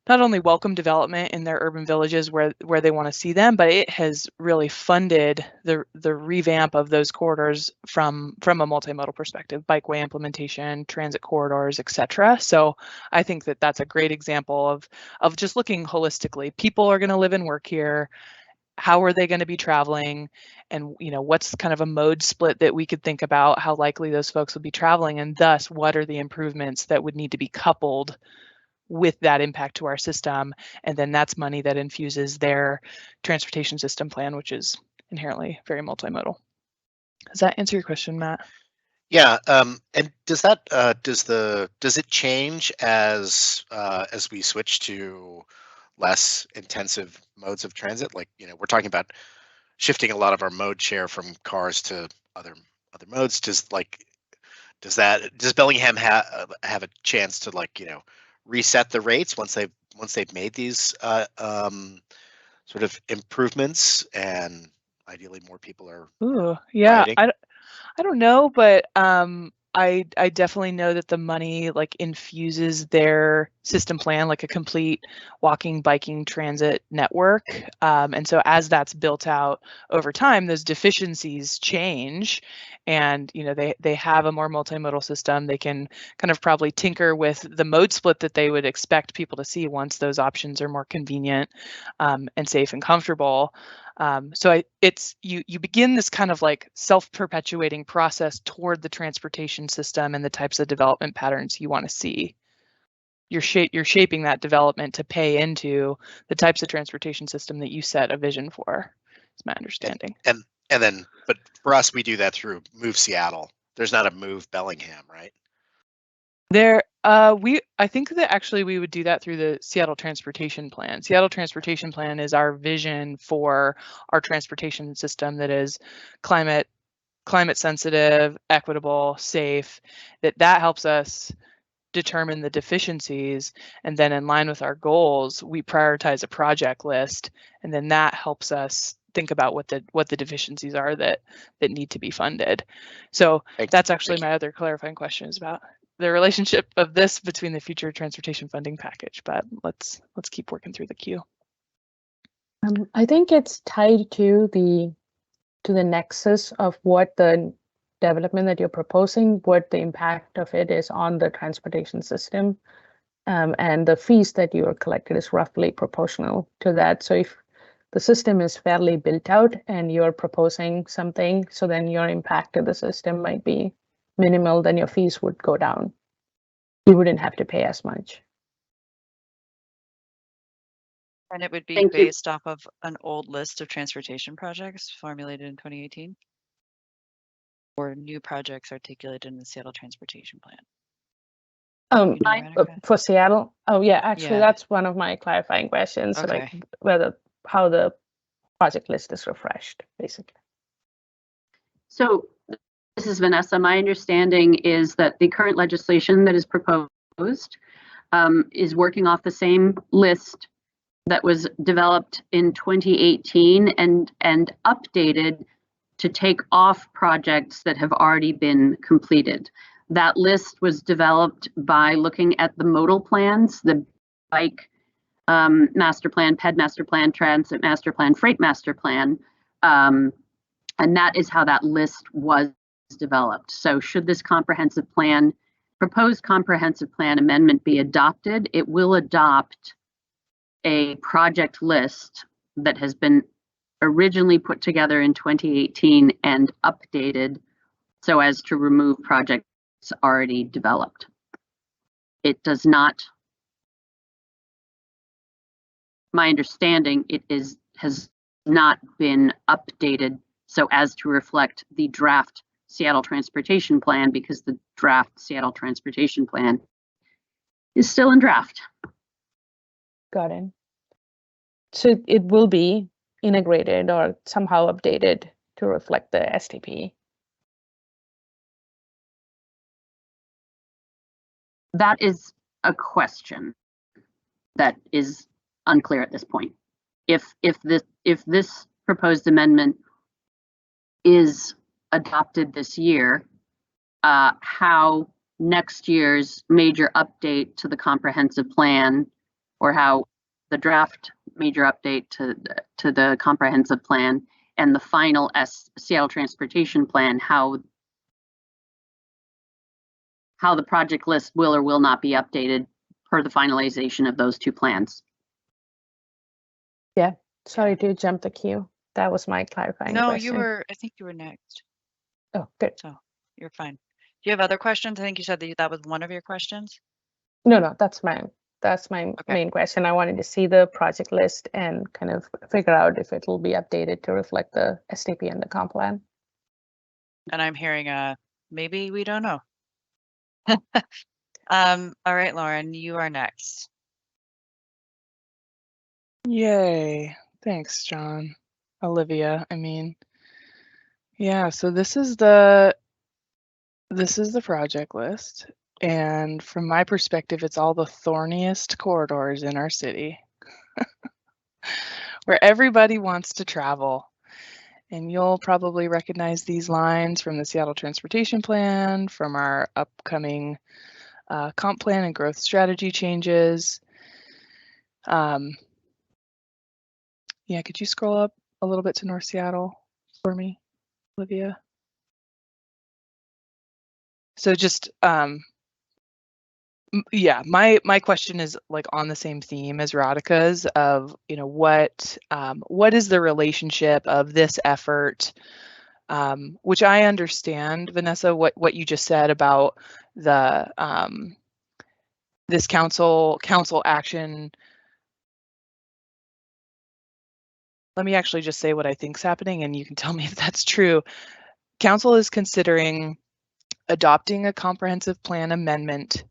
not only welcome development in their urban villages where they want to see them, but it has really funded the revamp of those corridors from a multimodal perspective, bikeway implementation, transit corridors, etc. So I think that that's a great example of just looking holistically. People are going to live and work here. How are they going to be traveling? And, you know, what's kind of a mode split that we could think about how likely those folks will be traveling, and thus what are the improvements that would need to be coupled with that impact to our system. And then that's money that infuses their transportation system plan, which is inherently very multimodal. Does that answer your question, Matt? Yeah, and does that does it change as we switch to less intensive modes of transit? Like, you know, we're talking about shifting a lot of our mode share from cars to other modes. Does Bellingham have a chance to, like, you know, reset the rates once they've made these sort of improvements, and ideally more people are riding? I don't know, but I definitely know that the money like infuses their system plan like a complete walking, biking, transit network. And so as that's built out over time, those deficiencies change. And, you know, they have a more multimodal system. They can kind of probably tinker with the mode split that they would expect people to see once those options are more convenient and safe and comfortable. So you begin this kind of like self-perpetuating process toward the transportation system and the types of development patterns you want to see. You're shaping that development to pay into the types of transportation system that you set a vision for. Is my understanding. And then, but for us, we do that through Move Seattle. There's not a Move Bellingham, right? I think that actually we would do that through the Seattle Transportation Plan. Seattle Transportation Plan is our vision for our transportation system that is climate sensitive, equitable, safe, that helps us determine the deficiencies, and then in line with our goals, we prioritize a project list, and then that helps us think about what the deficiencies are that need to be funded. So that's actually my other clarifying question is about the relationship of this between the future transportation funding package, but let's keep working through the queue. I think it's tied to the nexus of what the development that you're proposing, what the impact of it is on the transportation system. and the fees that you are collected is roughly proportional to that. So if the system is fairly built out and you're proposing something, so then your impact to the system might be minimal, then your fees would go down. You wouldn't have to pay as much. And it would be Thank you. based off of an old list of transportation projects formulated in 2018? Or new projects articulated in the Seattle Transportation Plan? You know, Radhika? For Seattle, oh yeah, actually Yeah. that's one of my clarifying questions, Okay. like how the project list is refreshed, basically. So this is Vanessa. My understanding is that the current legislation that is proposed is working off the same list that was developed in 2018 and updated to take off projects that have already been completed. That list was developed by looking at the modal plans, the bike master plan, PED master plan, transit master plan, freight master plan, and that is how that list was developed. So should this proposed comprehensive plan amendment be adopted, it will adopt a project list that has been originally put together in 2018 and updated so as to remove projects already developed. It does not, my understanding, has not been updated so as to reflect the draft Seattle Transportation Plan, because the draft Seattle Transportation Plan is still in draft. Got it. So it will be integrated or somehow updated to reflect the STP. That is a question that is unclear at this point. If this proposed amendment is adopted this year, how next year's major update to the comprehensive plan, or how the draft major update to the comprehensive plan and the final Seattle Transportation Plan, how the project list will or will not be updated per the finalization of those two plans. Yeah, sorry to jump the queue. That was my clarifying No, question. I think you were next. Oh, good. So you're fine. Do you have other questions? I think you said that was one of your questions. No, that's my Okay. main question. I wanted to see the project list and kind of figure out if it will be updated to reflect the STP and the comp plan. And I'm hearing maybe we don't know. All right, Lauren, you are next. Yay. Thanks, John. Olivia, I mean, yeah, so this is the project list. And from my perspective, it's all the thorniest corridors in our city where everybody wants to travel. And you'll probably recognize these lines from the Seattle Transportation Plan, from our upcoming comp plan and growth strategy changes. Yeah, could you scroll up a little bit to North Seattle for me, Olivia? So just, yeah, my question is like on the same theme as Radhika's of, you know, what is the relationship of this effort, which I understand, Vanessa, what you just said about the this council action. Let me actually just say what I think is happening, and you can tell me if that's true. Council is considering adopting a comprehensive plan amendment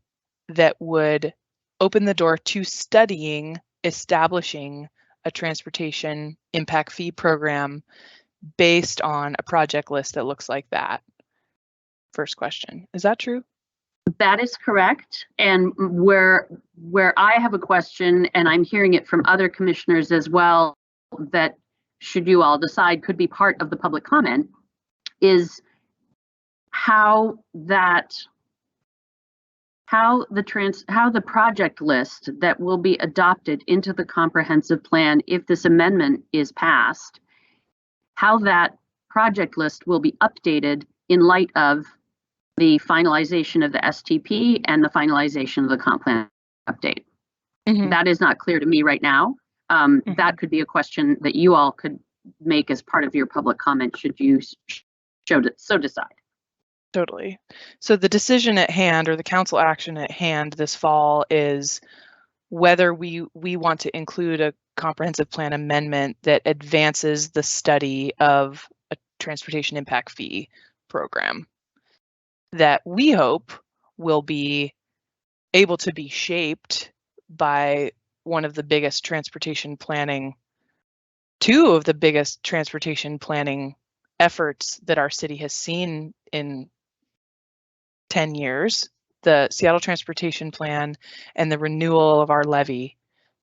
that would open the door to establishing a transportation impact fee program based on a project list that looks like that. First question, is that true? That is correct. And where I have a question, and I'm hearing it from other commissioners as well, that should you all decide could be part of the public comment, is how the project list that will be adopted into the comprehensive plan, if this amendment is passed, how that project list will be updated in light of the finalization of the STP and the finalization of the comp plan update. Mhm. That is not clear to me right now. That could be a question that you all could make as part of your public comment should you so decide. Totally. So the decision at hand, or the council action at hand this fall, is whether we want to include a comprehensive plan amendment that advances the study of a transportation impact fee program that we hope will be able to be shaped by one of the biggest transportation planning, two of the biggest transportation planning efforts that our city has seen in 10 years, the Seattle Transportation Plan and the renewal of our levy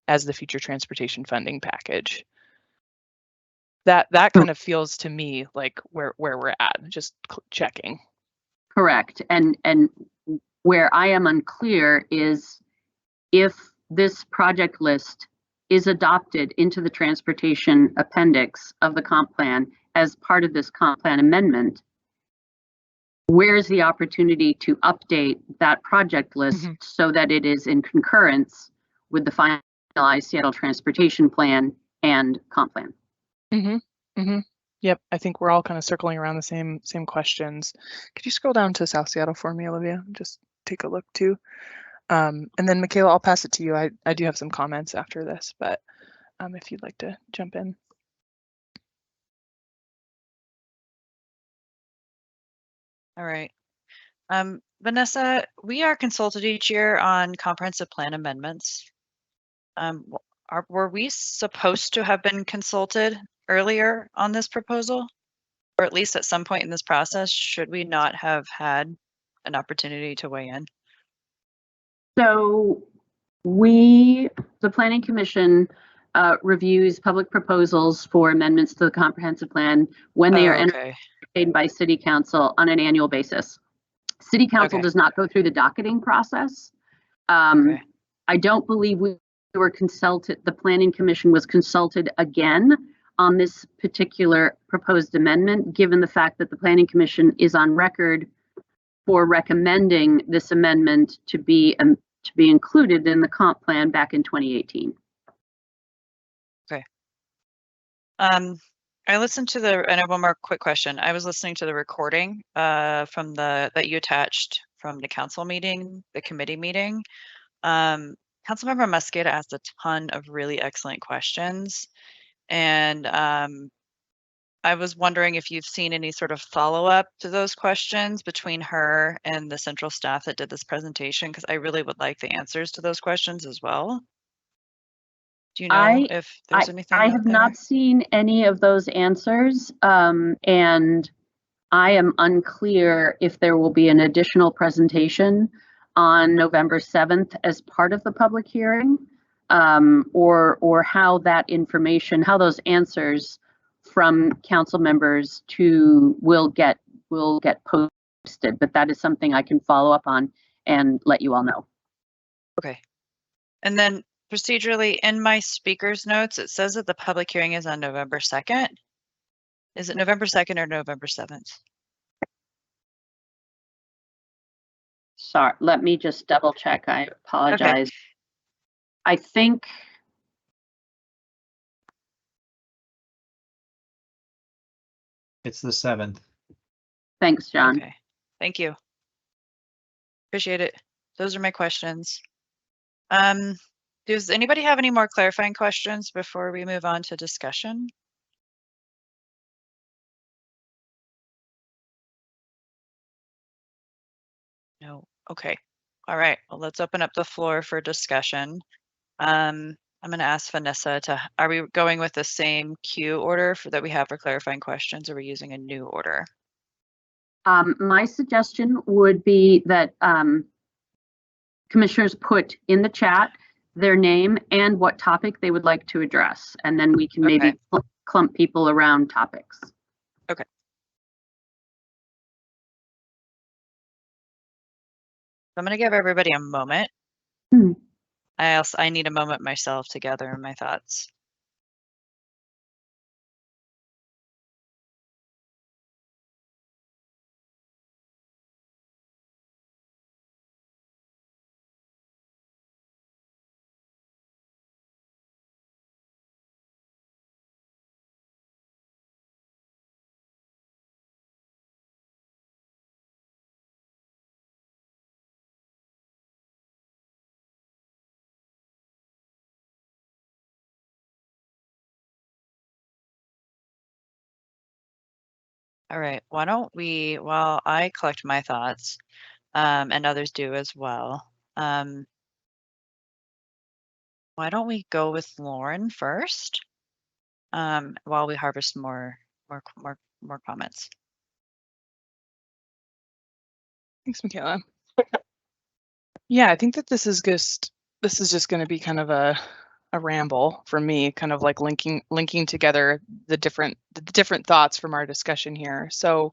as the future transportation funding package. That kind of feels to me like where we're at, just checking. Correct. And where I am unclear is if this project list is adopted into the transportation appendix of the comp plan as part of this comp plan amendment, where's the opportunity to update that project list so that it is in concurrence with the finalized Seattle Transportation Plan and comp plan? Yep, I think we're all kind of circling around the same questions. Could you scroll down to South Seattle for me, Olivia? Just take a look too. And then Michaela, I'll pass it to you. I do have some comments after this, but if you'd like to jump in. All right. Vanessa, we are consulted each year on comprehensive plan amendments. Were we supposed to have been consulted earlier on this proposal? Or at least at some point in this process, should we not have had an opportunity to weigh in? So the Planning Commission reviews public proposals for amendments to the comprehensive plan when they are entertained by City Council on an annual basis. City Council does not go through the docketing process. I don't believe we were consulted, the Planning Commission was consulted again on this particular proposed amendment, given the fact that the Planning Commission is on record for recommending this amendment to be included in the comp plan back in 2018. Okay. I listened to and I have one more quick question. I was listening to the recording from that you attached from the council meeting, the committee meeting. Councilmember Mosqueda asked a ton of really excellent questions. And I was wondering if you've seen any sort of follow-up to those questions between her and the central staff that did this presentation, because I really would like the answers to those questions as well. Do you know if there's anything I have not seen any of those answers, and I am unclear if there will be an additional presentation on November 7th as part of the public hearing, or how that information, how those answers from council members will get posted. But that is something I can follow up on and let you all know. Okay. And then procedurally, in my speaker's notes, it says that the public hearing is on November 2nd. Is it November 2nd or November 7th? Sorry, let me just double check. I apologize. Okay. I think It's the 7th. Thanks, John. Okay. Thank you. Appreciate it. Those are my questions. Does anybody have any more clarifying questions before we move on to discussion? No. Okay. All right. Well, let's open up the floor for discussion. I'm going to ask Vanessa are we going with the same queue order that we have for clarifying questions, or are we using a new order? My suggestion would be that commissioners put in the chat their name and what topic they would like to address, and then we can maybe clump people around topics. Okay. I'm going to give everybody a moment. I need a moment myself to gather my thoughts. All right, why don't we, while I collect my thoughts, and others do as well, why don't we go with Lauren first, while we harvest more comments. Thanks, Michaela. Yeah, I think that this is just going to be kind of a ramble for me, kind of like linking together the different thoughts from our discussion here. So,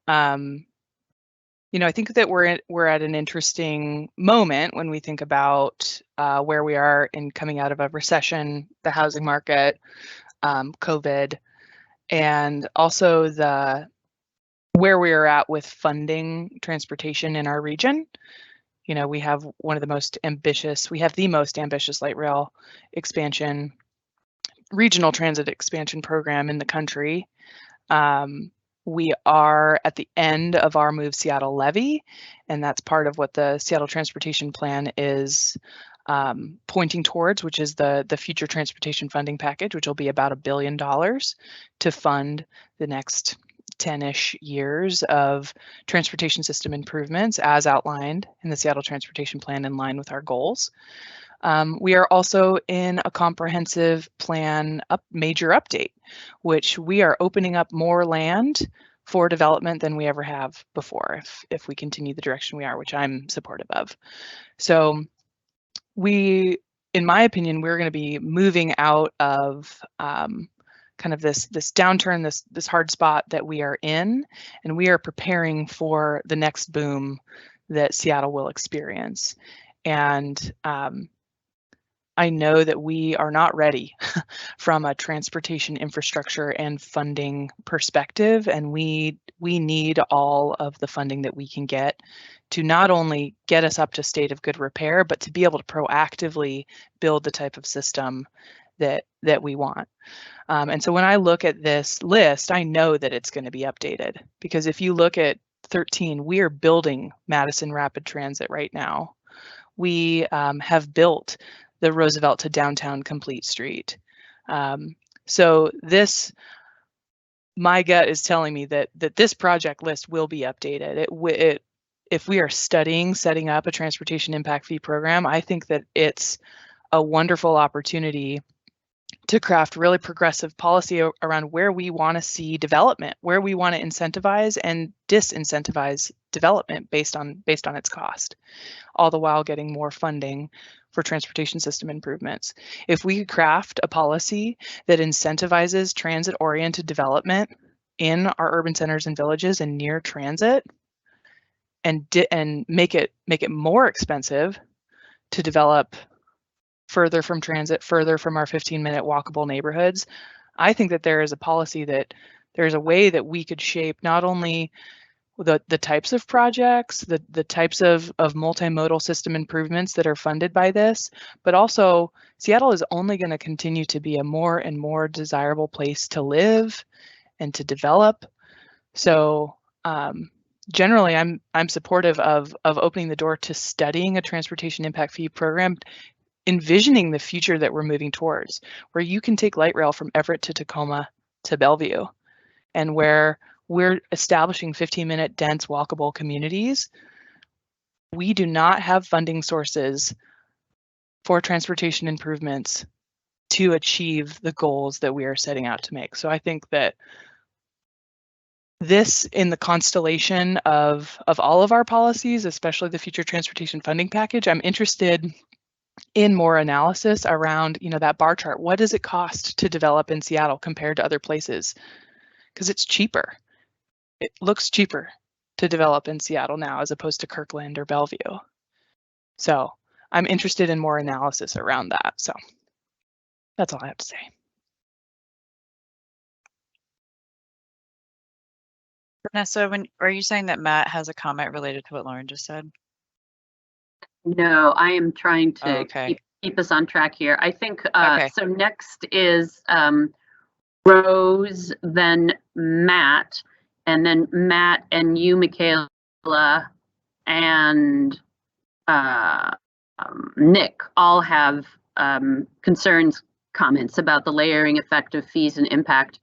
you know, I think that we're at an interesting moment when we think about where we are in coming out of a recession, the housing market, COVID, and also where we are at with funding transportation in our region. You know, we have the most ambitious light rail expansion, regional transit expansion program in the country. We are at the end of our Move Seattle levy, and that's part of what the Seattle Transportation Plan is pointing towards, which is the future transportation funding package, which will be about $1 billion to fund the next 10-ish years of transportation system improvements as outlined in the Seattle Transportation Plan in line with our goals. We are also in a comprehensive plan major update, which we are opening up more land for development than we ever have before if we continue the direction we are, which I'm supportive of. So in my opinion, we're going to be moving out of kind of this downturn, this hard spot that we are in, and we are preparing for the next boom that Seattle will experience. And I know that we are not ready from a transportation infrastructure and funding perspective, and we need all of the funding that we can get to not only get us up to state of good repair, but to be able to proactively build the type of system that we want. And so when I look at this list, I know that it's going to be updated, because if you look at 13, we are building Madison Rapid Transit right now. We have built the Roosevelt to downtown Complete Street. So my gut is telling me that this project list will be updated. If we are setting up a transportation impact fee program, I think that it's a wonderful opportunity to craft really progressive policy around where we want to see development, where we want to incentivize and disincentivize development based on its cost, all the while getting more funding for transportation system improvements. If we craft a policy that incentivizes transit-oriented development in our urban centers and villages and near transit, and make it more expensive to develop further from transit, further from our 15-minute walkable neighborhoods, I think that there is a policy that there's a way that we could shape not only the types of projects, the types of multimodal system improvements that are funded by this, but also Seattle is only going to continue to be a more and more desirable place to live and to develop. So generally, I'm supportive of opening the door to studying a transportation impact fee program, envisioning the future that we're moving towards, where you can take light rail from Everett to Tacoma to Bellevue, and where we're establishing 15-minute dense walkable communities. We do not have funding sources for transportation improvements to achieve the goals that we are setting out to make. So I think that this, in the constellation of all of our policies, especially the future transportation funding package, I'm interested in more analysis around, that bar chart. What does it cost to develop in Seattle compared to other places? Because it's cheaper. It looks cheaper to develop in Seattle now as opposed to Kirkland or Bellevue. So I'm interested in more analysis around that. So that's all I have to say. Vanessa, are you saying that Matt has a comment related to what Lauren just said? No, I am trying to keep us on track here. I think so. Next is Rose, then Matt, and then Matt and you, Michaela, and Nick all have concerns, comments about the layering effect of fees and impact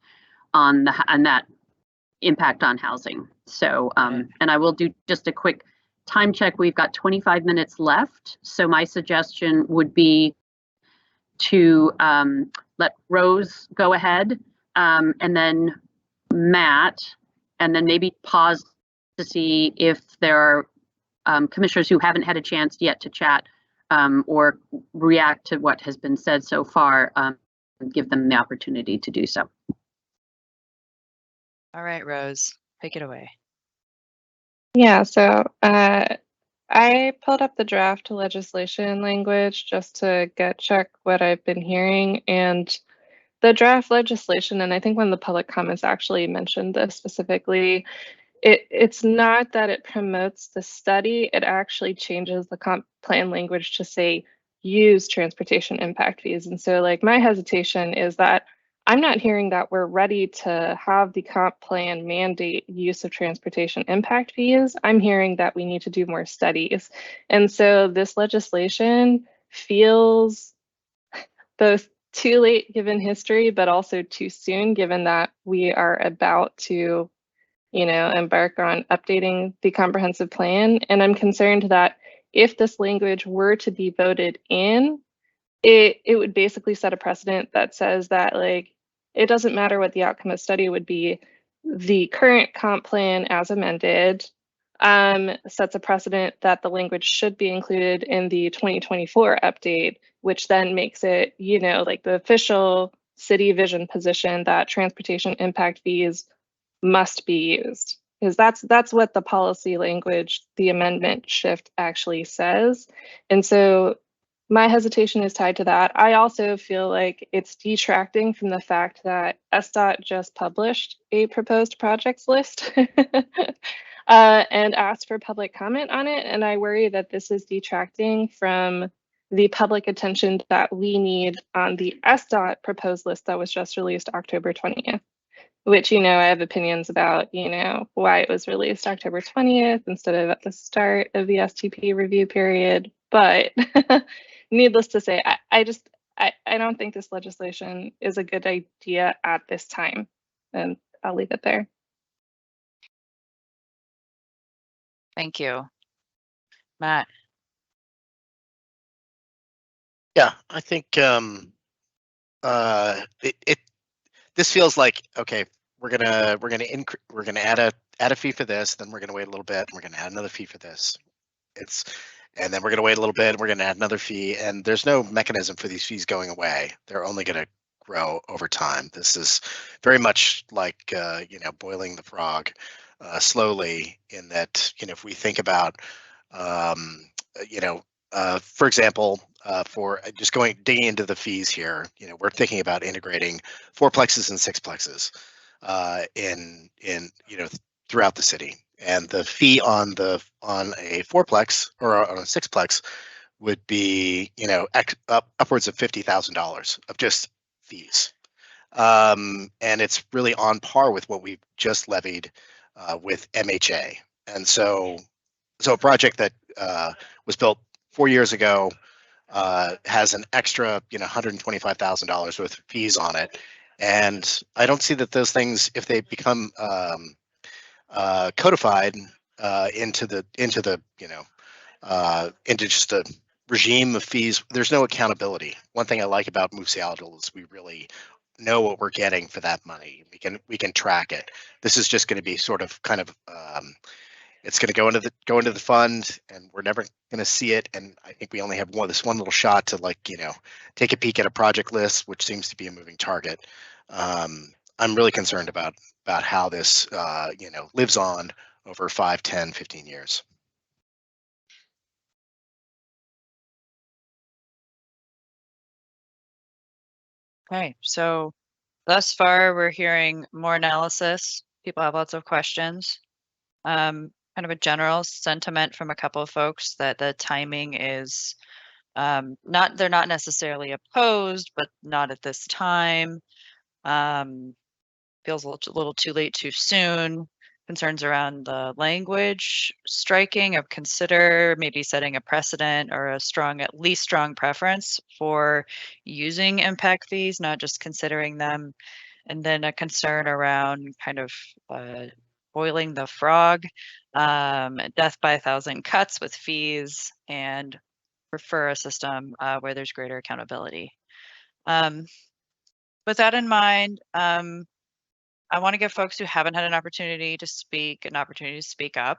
on that impact on housing. So, and I will do just a quick time check. We've got 25 minutes left. So my suggestion would be to let Rose go ahead, and then Matt, and then maybe pause to see if there are commissioners who haven't had a chance yet to chat or react to what has been said so far, give them the opportunity to do so. All right, Rose, take it away. Yeah, so I pulled up the draft legislation language just to check what I've been hearing, and the draft legislation, and I think one of the public comments actually mentioned this specifically, it's not that it promotes the study, it actually changes the comp plan language to say use transportation impact fees. And so like my hesitation is that I'm not hearing that we're ready to have the comp plan mandate use of transportation impact fees. I'm hearing that we need to do more studies. And so this legislation feels both too late given history, but also too soon given that we are about to, you know, embark on updating the comprehensive plan. And I'm concerned that if this language were to be voted in, it would basically set a precedent that says that like it doesn't matter what the outcome of study would be, the current comp plan as amended sets a precedent that the language should be included in the 2024 update, which then makes it, you know, like the official city vision position that transportation impact fees must be used. Because that's what the policy language, the amendment shift actually says. And so my hesitation is tied to that. I also feel like it's detracting from the fact that SDOT just published a proposed projects list and asked for public comment on it. And I worry that this is detracting from the public attention that we need on the SDOT proposed list that was just released October 20th. Which, you know, I have opinions about, you know, why it was released October 20th instead of at the start of the STP review period. But needless to say, I don't think this legislation is a good idea at this time. And I'll leave it there. Thank you. Matt. Yeah, I think this feels like, okay, we're gonna add a fee for this, then we're gonna wait a little bit, and we're gonna add another fee for this. And then we're gonna wait a little bit, and we're gonna add another fee, and there's no mechanism for these fees going away. They're only gonna grow over time. This is very much like you know, boiling the frog slowly. In that, you know, if we think about you know, for example, for just digging into the fees here, you know, we're thinking about integrating fourplexes and sixplexes in you know, throughout the city, and the fee on a fourplex or on a sixplex would be, you know, upwards of $50,000 of just fees, and it's really on par with what we've just levied with MHA, and so a project that was built 4 years ago has an extra, you know, $125,000 worth of fees on it, and I don't see that those things, if they become codified into the you know, into just a regime of fees, there's no accountability. One thing I like about Move Seattle is we really know what we're getting for that money. We can track it. This is just going to be sort of kind of it's going to go into the fund, and we're never going to see it. And I think we only have this one little shot to, like, you know, take a peek at a project list, which seems to be a moving target. I'm really concerned about how this you know, lives on over 5, 10, 15 years. Okay, so thus far we're hearing more analysis. People have lots of questions. Kind of a general sentiment from a couple of folks that the timing is they're not necessarily opposed, but not at this time. Feels a little too late, too soon. Concerns around the language striking of consider maybe setting a precedent or at least strong preference for using impact fees, not just considering them. And then a concern around kind of boiling the frog, death by 1,000 cuts with fees, and prefer a system where there's greater accountability. With that in mind, I want to give folks who haven't had an opportunity to speak an opportunity to speak up.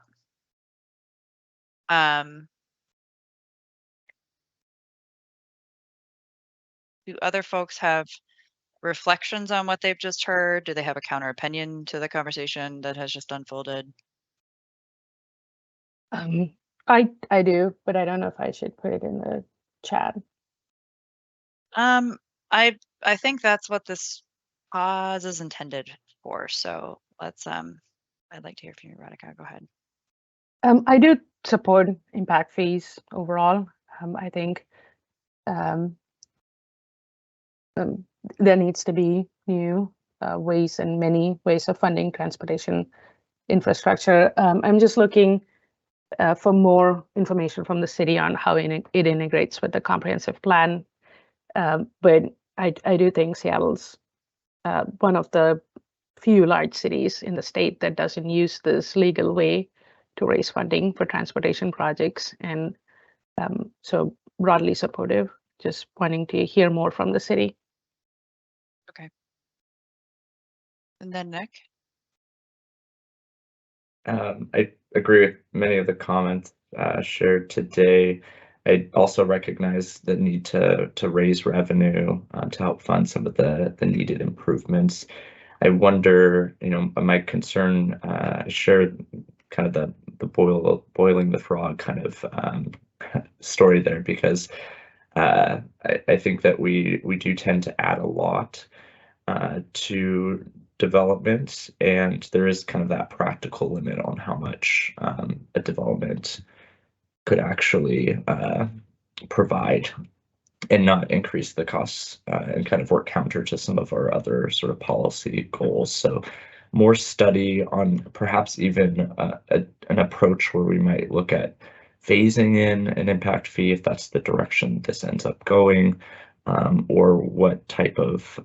Do other folks have reflections on what they've just heard? Do they have a counter opinion to the conversation that has just unfolded? I do, but I don't know if I should put it in the chat. I think that's what this pause is intended for. So let's I'd like to hear from you, Radhika. Go ahead. I do support impact fees overall. I think there needs to be new ways and many ways of funding transportation infrastructure. I'm just looking for more information from the city on how it integrates with the comprehensive plan. But I do think Seattle's one of the few large cities in the state that doesn't use this legal way to raise funding for transportation projects. And so broadly supportive, just wanting to hear more from the city. Okay. And then Nick? I agree with many of the comments shared today. I also recognize the need to raise revenue to help fund some of the needed improvements. I wonder, my concern, shared kind of the boiling the frog kind of story there, because I think that we do tend to add a lot to development, and there is kind of that practical limit on how much a development could actually provide and not increase the costs and kind of work counter to some of our other sort of policy goals. So more study on perhaps even an approach where we might look at phasing in an impact fee if that's the direction this ends up going, or what type of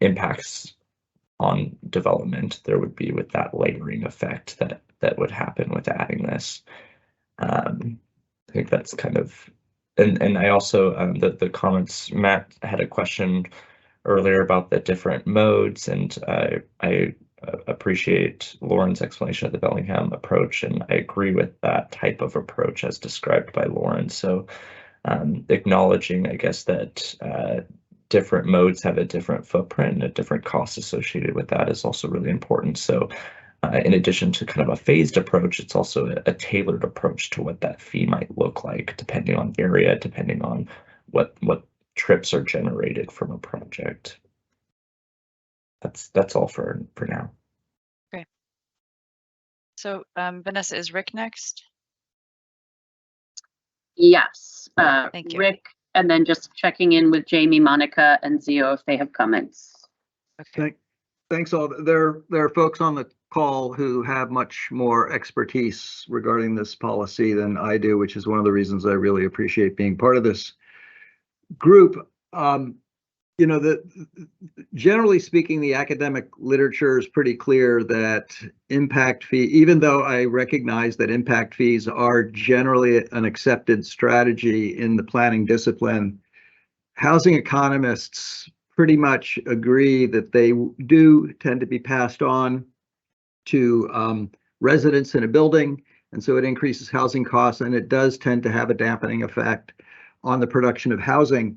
impacts on development there would be with that layering effect that would happen with adding this. I think that's kind of, and I also, the comments, Matt had a question earlier about the different modes, and I appreciate Lauren's explanation of the Bellingham approach, and I agree with that type of approach as described by Lauren. So acknowledging, I guess, that different modes have a different footprint and a different cost associated with that is also really important. So in addition to kind of a phased approach, it's also a tailored approach to what that fee might look like, depending on area, depending on what trips are generated from a project. That's all for now. Okay. So Vanessa, is Rick next? Yes. Thank you. Rick, and then just checking in with Jamie, Monica, and Zio if they have comments. Okay. Thanks all. There are folks on the call who have much more expertise regarding this policy than I do, which is one of the reasons I really appreciate being part of this group. Generally speaking, the academic literature is pretty clear that impact fee, even though I recognize that impact fees are generally an accepted strategy in the planning discipline, housing economists pretty much agree that they do tend to be passed on to residents in a building, and so it increases housing costs, and it does tend to have a dampening effect on the production of housing.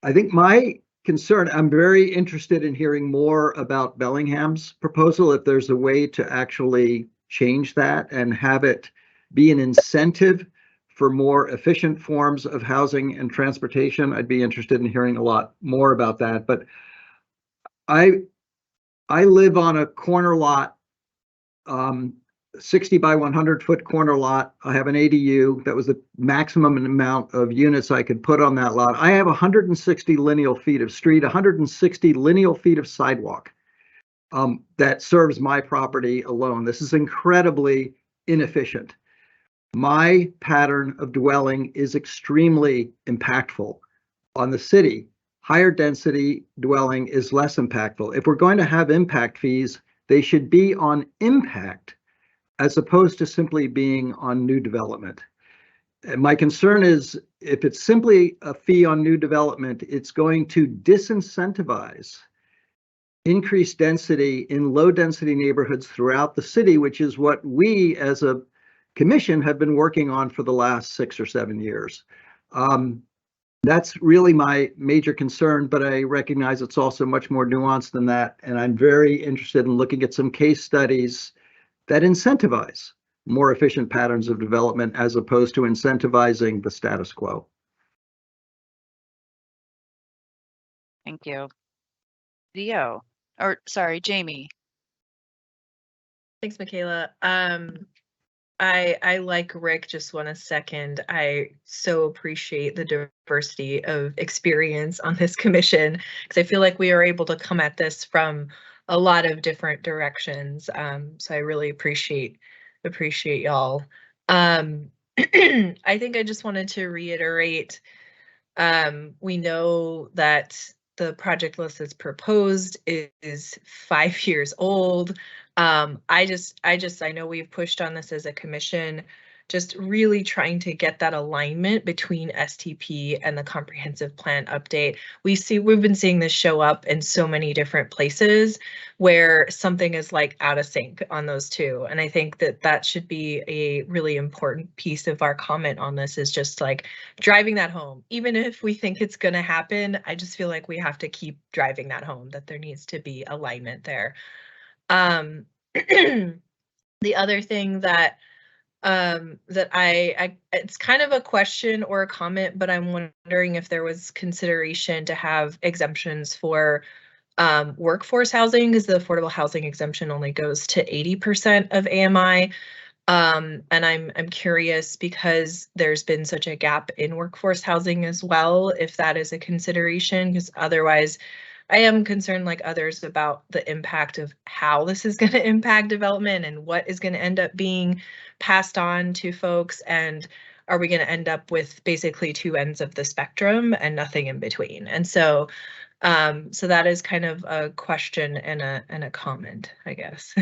I think my concern, I'm very interested in hearing more about Bellingham's proposal, if there's a way to actually change that and have it be an incentive for more efficient forms of housing and transportation. I'd be interested in hearing a lot more about that. But I live on a corner lot, 60 by 100 foot corner lot. I have an ADU. That was the maximum amount of units I could put on that lot. I have 160 lineal feet of street, 160 lineal feet of sidewalk that serves my property alone. This is incredibly inefficient. My pattern of dwelling is extremely impactful on the city. higher density dwelling is less impactful. If we're going to have impact fees, they should be on impact as opposed to simply being on new development. And my concern is if it's simply a fee on new development, it's going to disincentivize increased density in low density neighborhoods throughout the city, which is what we as a commission have been working on for the last 6 or 7 years. That's really my major concern, but I recognize it's also much more nuanced than that. And I'm very interested in looking at some case studies that incentivize more efficient patterns of development as opposed to incentivizing the status quo. Thank you. Jamie. Thanks, Michaela. I like Rick, just want a second. I so appreciate the diversity of experience on this commission because I feel like we are able to come at this from a lot of different directions. So I really appreciate y'all. I think I just wanted to reiterate, we know that the project list that's proposed is 5 years old. I know we've pushed on this as a commission, just really trying to get that alignment between STP and the comprehensive plan update. We've been seeing this show up in so many different places where something is like out of sync on those two. And I think that should be a really important piece of our comment on this, is just like driving that home. Even if we think it's going to happen, I just feel like we have to keep driving that home, that there needs to be alignment there. The other thing that it's kind of a question or a comment, but I'm wondering if there was consideration to have exemptions for workforce housing, because the affordable housing exemption only goes to 80% of AMI. And I'm curious, because there's been such a gap in workforce housing as well, if that is a consideration, because otherwise I am concerned, like others, about the impact of how this is going to impact development and what is going to end up being passed on to folks. And are we going to end up with basically two ends of the spectrum and nothing in between? And so that is kind of a question and a comment, I guess.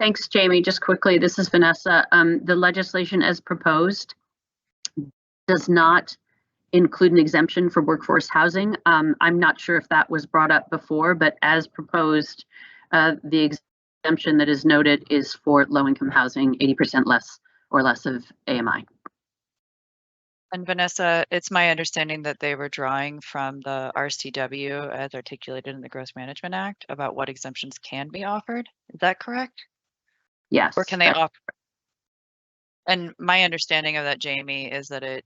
Thanks, Jamie. Just quickly, this is Vanessa. The legislation as proposed does not include an exemption for workforce housing. I'm not sure if that was brought up before, but as proposed, the exemption that is noted is for low-income housing, 80% less or less of AMI. And Vanessa, it's my understanding that they were drawing from the RCW as articulated in the Gross Management Act about what exemptions can be offered. Is that correct? Yes. Or can they offer? And my understanding of that, Jamie, is that it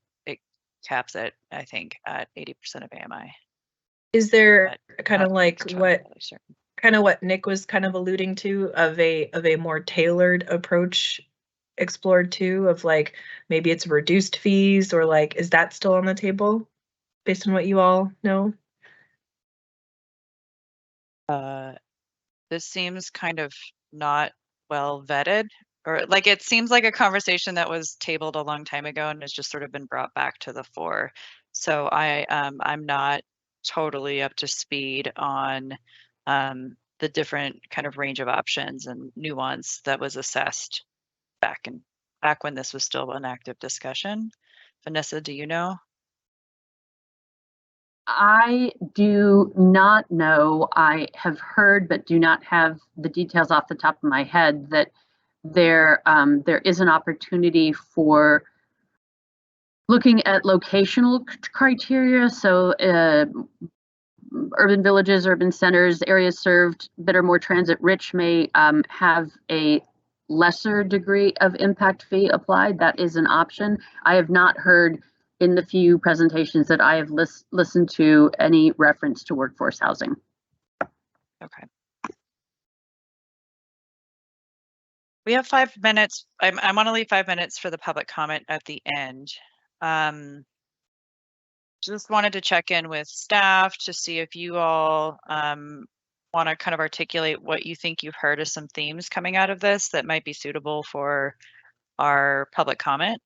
caps it, I think, at 80% of AMI. Is there kind of like what Nick was kind of alluding to, of a more tailored approach explored too, of like maybe it's reduced fees, or like, is that still on the table based on what you all know? This seems kind of not well vetted, or like it seems like a conversation that was tabled a long time ago and has just sort of been brought back to the fore. So I'm not totally up to speed on the different kind of range of options and nuance that was assessed back when this was still an active discussion. Vanessa, do you know? I do not know. I have heard, but do not have the details off the top of my head, that there is an opportunity for looking at locational criteria. So urban villages, urban centers, areas served that are more transit rich may have a lesser degree of impact fee applied. That is an option. I have not heard in the few presentations that I have listened to any reference to workforce housing. Okay. We have 5 minutes. I want to leave 5 minutes for the public comment at the end. Just wanted to check in with staff to see if you all want to kind of articulate what you think you've heard as some themes coming out of this that might be suitable for our public comment.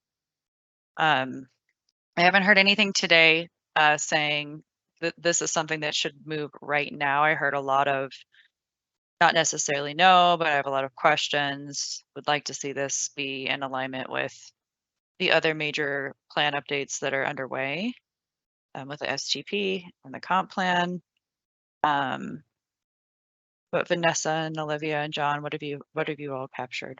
I haven't heard anything today saying that this is something that should move right now. I heard a lot of not necessarily no, but I have a lot of questions. Would like to see this be in alignment with the other major plan updates that are underway with the STP and the comp plan. But Vanessa and Olivia and John, what have you all captured?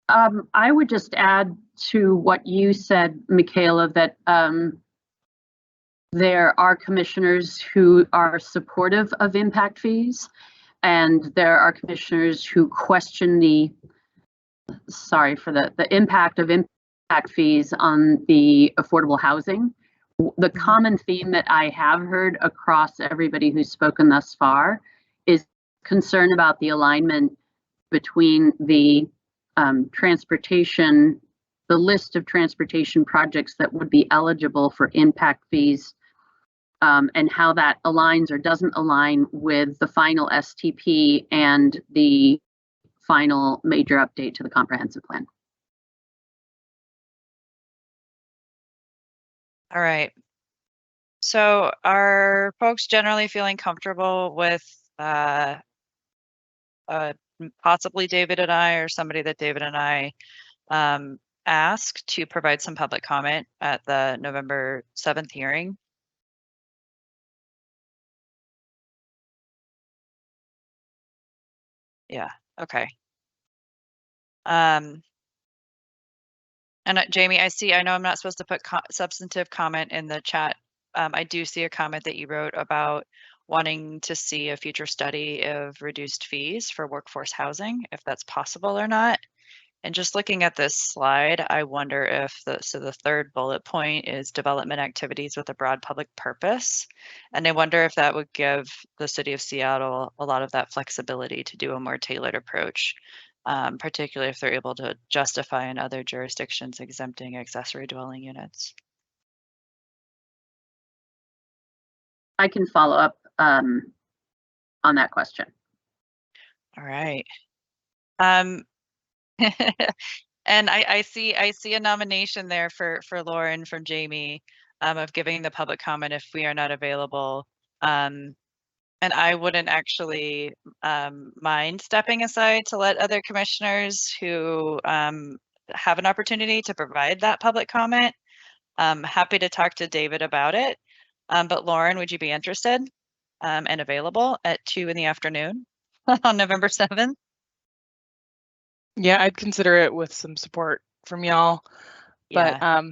I would just add to what you said, Michaela, that there are commissioners who are supportive of impact fees, and there are commissioners who question the impact of impact fees on the affordable housing. The common theme that I have heard across everybody who's spoken thus far is concern about the alignment between the transportation, the list of transportation projects that would be eligible for impact fees, and how that aligns or doesn't align with the final STP and the final major update to the comprehensive plan. All right. So are folks generally feeling comfortable with possibly David and I, or somebody that David and I asked to provide some public comment at the November 7th hearing? Yeah, okay. And Jamie, I know I'm not supposed to put substantive comment in the chat. I do see a comment that you wrote about wanting to see a future study of reduced fees for workforce housing, if that's possible or not. And just looking at this slide, I wonder if the third bullet point is development activities with a broad public purpose. And I wonder if that would give the city of Seattle a lot of that flexibility to do a more tailored approach, particularly if they're able to justify in other jurisdictions exempting accessory dwelling units. I can follow up on that question. All right. And I see a nomination there for Lauren from Jamie of giving the public comment if we are not available. And I wouldn't actually mind stepping aside to let other commissioners who have an opportunity to provide that public comment. I'm happy to talk to David about it. But Lauren, would you be interested and available at 2 p.m. on November 7th? Yeah, I'd consider it with some support from y'all. Yeah.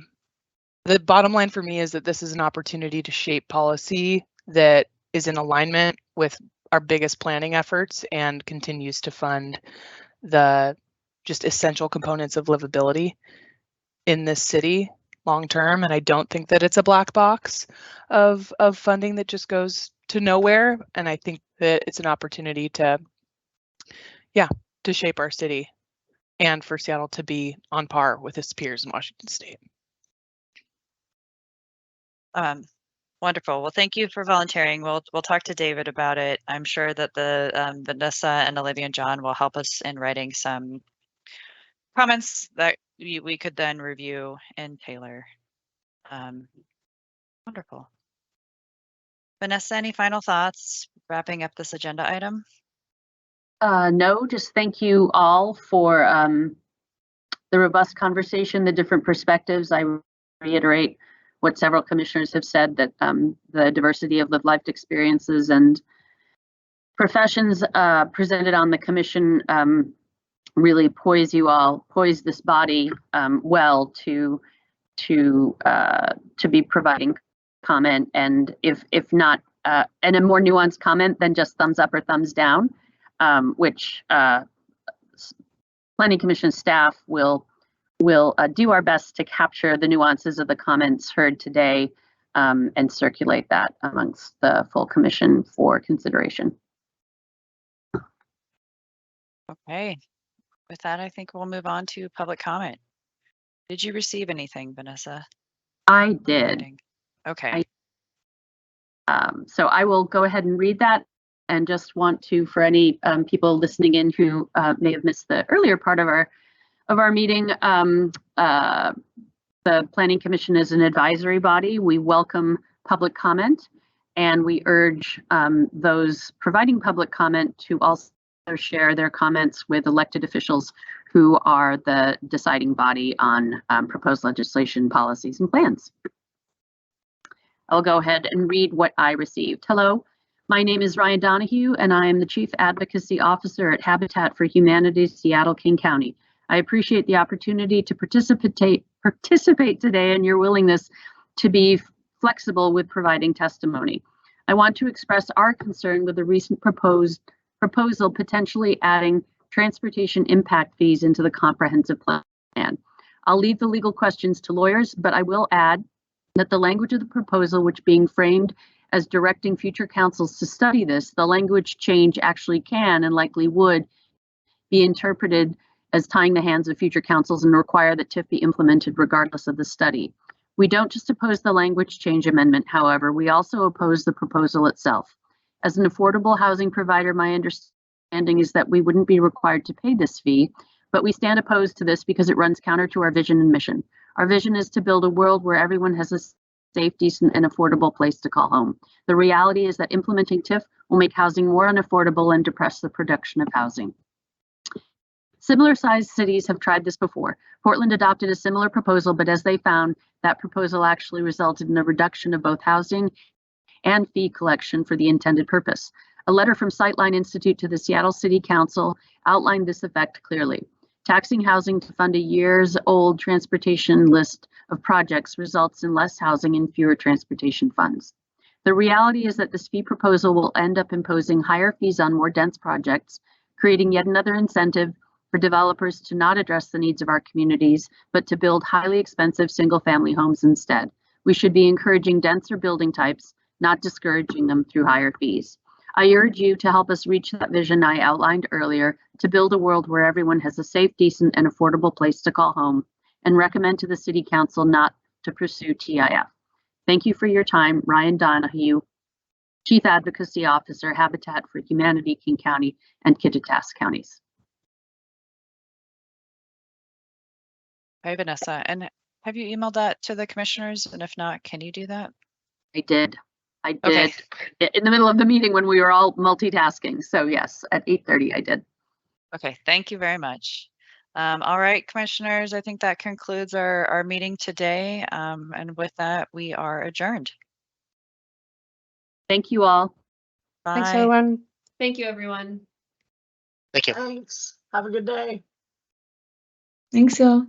But the bottom line for me is that this is an opportunity to shape policy that is in alignment with our biggest planning efforts and continues to fund the just essential components of livability in this city long term. And I don't think that it's a black box of funding that just goes to nowhere. And I think that it's an opportunity to, to shape our city and for Seattle to be on par with its peers in Washington State. Wonderful. Well, thank you for volunteering. We'll talk to David about it. I'm sure that the Vanessa and Olivia and John will help us in writing some comments that we could then review and tailor. Wonderful. Vanessa, any final thoughts wrapping up this agenda item? No, just thank you all for the robust conversation, the different perspectives. I reiterate what several commissioners have said, that the diversity of lived experiences and professions presented on the commission really poise this body well to be providing comment, and if not and a more nuanced comment than just thumbs up or thumbs down, which Planning Commission staff will do our best to capture the nuances of the comments heard today and circulate that amongst the full commission for consideration. Okay. With that, I think we'll move on to public comment. Did you receive anything, Vanessa? I did. Okay. So I will go ahead and read that, and just want to, for any people listening in who may have missed the earlier part of our meeting, The Planning Commission is an advisory body. We welcome public comment, and we urge those providing public comment to also share their comments with elected officials who are the deciding body on proposed legislation, policies, and plans. I'll go ahead and read what I received. Hello, my name is Ryan Donahue, and I am the Chief Advocacy Officer at Habitat for Humanity, Seattle, King County. I appreciate the opportunity to participate today and your willingness to be flexible with providing testimony. I want to express our concern with the recent proposal potentially adding transportation impact fees into the comprehensive plan. I'll leave the legal questions to lawyers, but I will add that the language of the proposal, which being framed as directing future councils to study this, the language change actually can and likely would be interpreted as tying the hands of future councils and require that TIF be implemented regardless of the study. We don't just oppose the language change amendment, however, we also oppose the proposal itself. As an affordable housing provider, my understanding is that we wouldn't be required to pay this fee, but we stand opposed to this because it runs counter to our vision and mission. Our vision is to build a world where everyone has a safe, decent, and affordable place to call home. The reality is that implementing TIF will make housing more unaffordable and depress the production of housing. Similar sized cities have tried this before. Portland adopted a similar proposal, but as they found, that proposal actually resulted in a reduction of both housing and fee collection for the intended purpose. A letter from Sightline Institute to the Seattle City Council outlined this effect clearly. Taxing housing to fund a years-old transportation list of projects results in less housing and fewer transportation funds. The reality is that this fee proposal will end up imposing higher fees on more dense projects, creating yet another incentive for developers to not address the needs of our communities, but to build highly expensive single-family homes instead. We should be encouraging denser building types, not discouraging them through higher fees. I urge you to help us reach that vision I outlined earlier, to build a world where everyone has a safe, decent, and affordable place to call home, and recommend to the City Council not to pursue TIF. Thank you for your time. Ryan Donahue, Chief Advocacy Officer, Habitat for Humanity, King County and Kittitas counties. Hi, Vanessa. And have you emailed that to the commissioners? And if not, can you do that? I did. I did Okay. in the middle of the meeting when we were all multitasking. So yes, at 8:30 I did. Okay, thank you very much. All right, commissioners, I think that concludes our meeting today. And with that, we are adjourned. Thank you all. Bye. Thanks, everyone. Thank you, everyone. Thank you. Thanks. Have a good day. Thanks, y'all.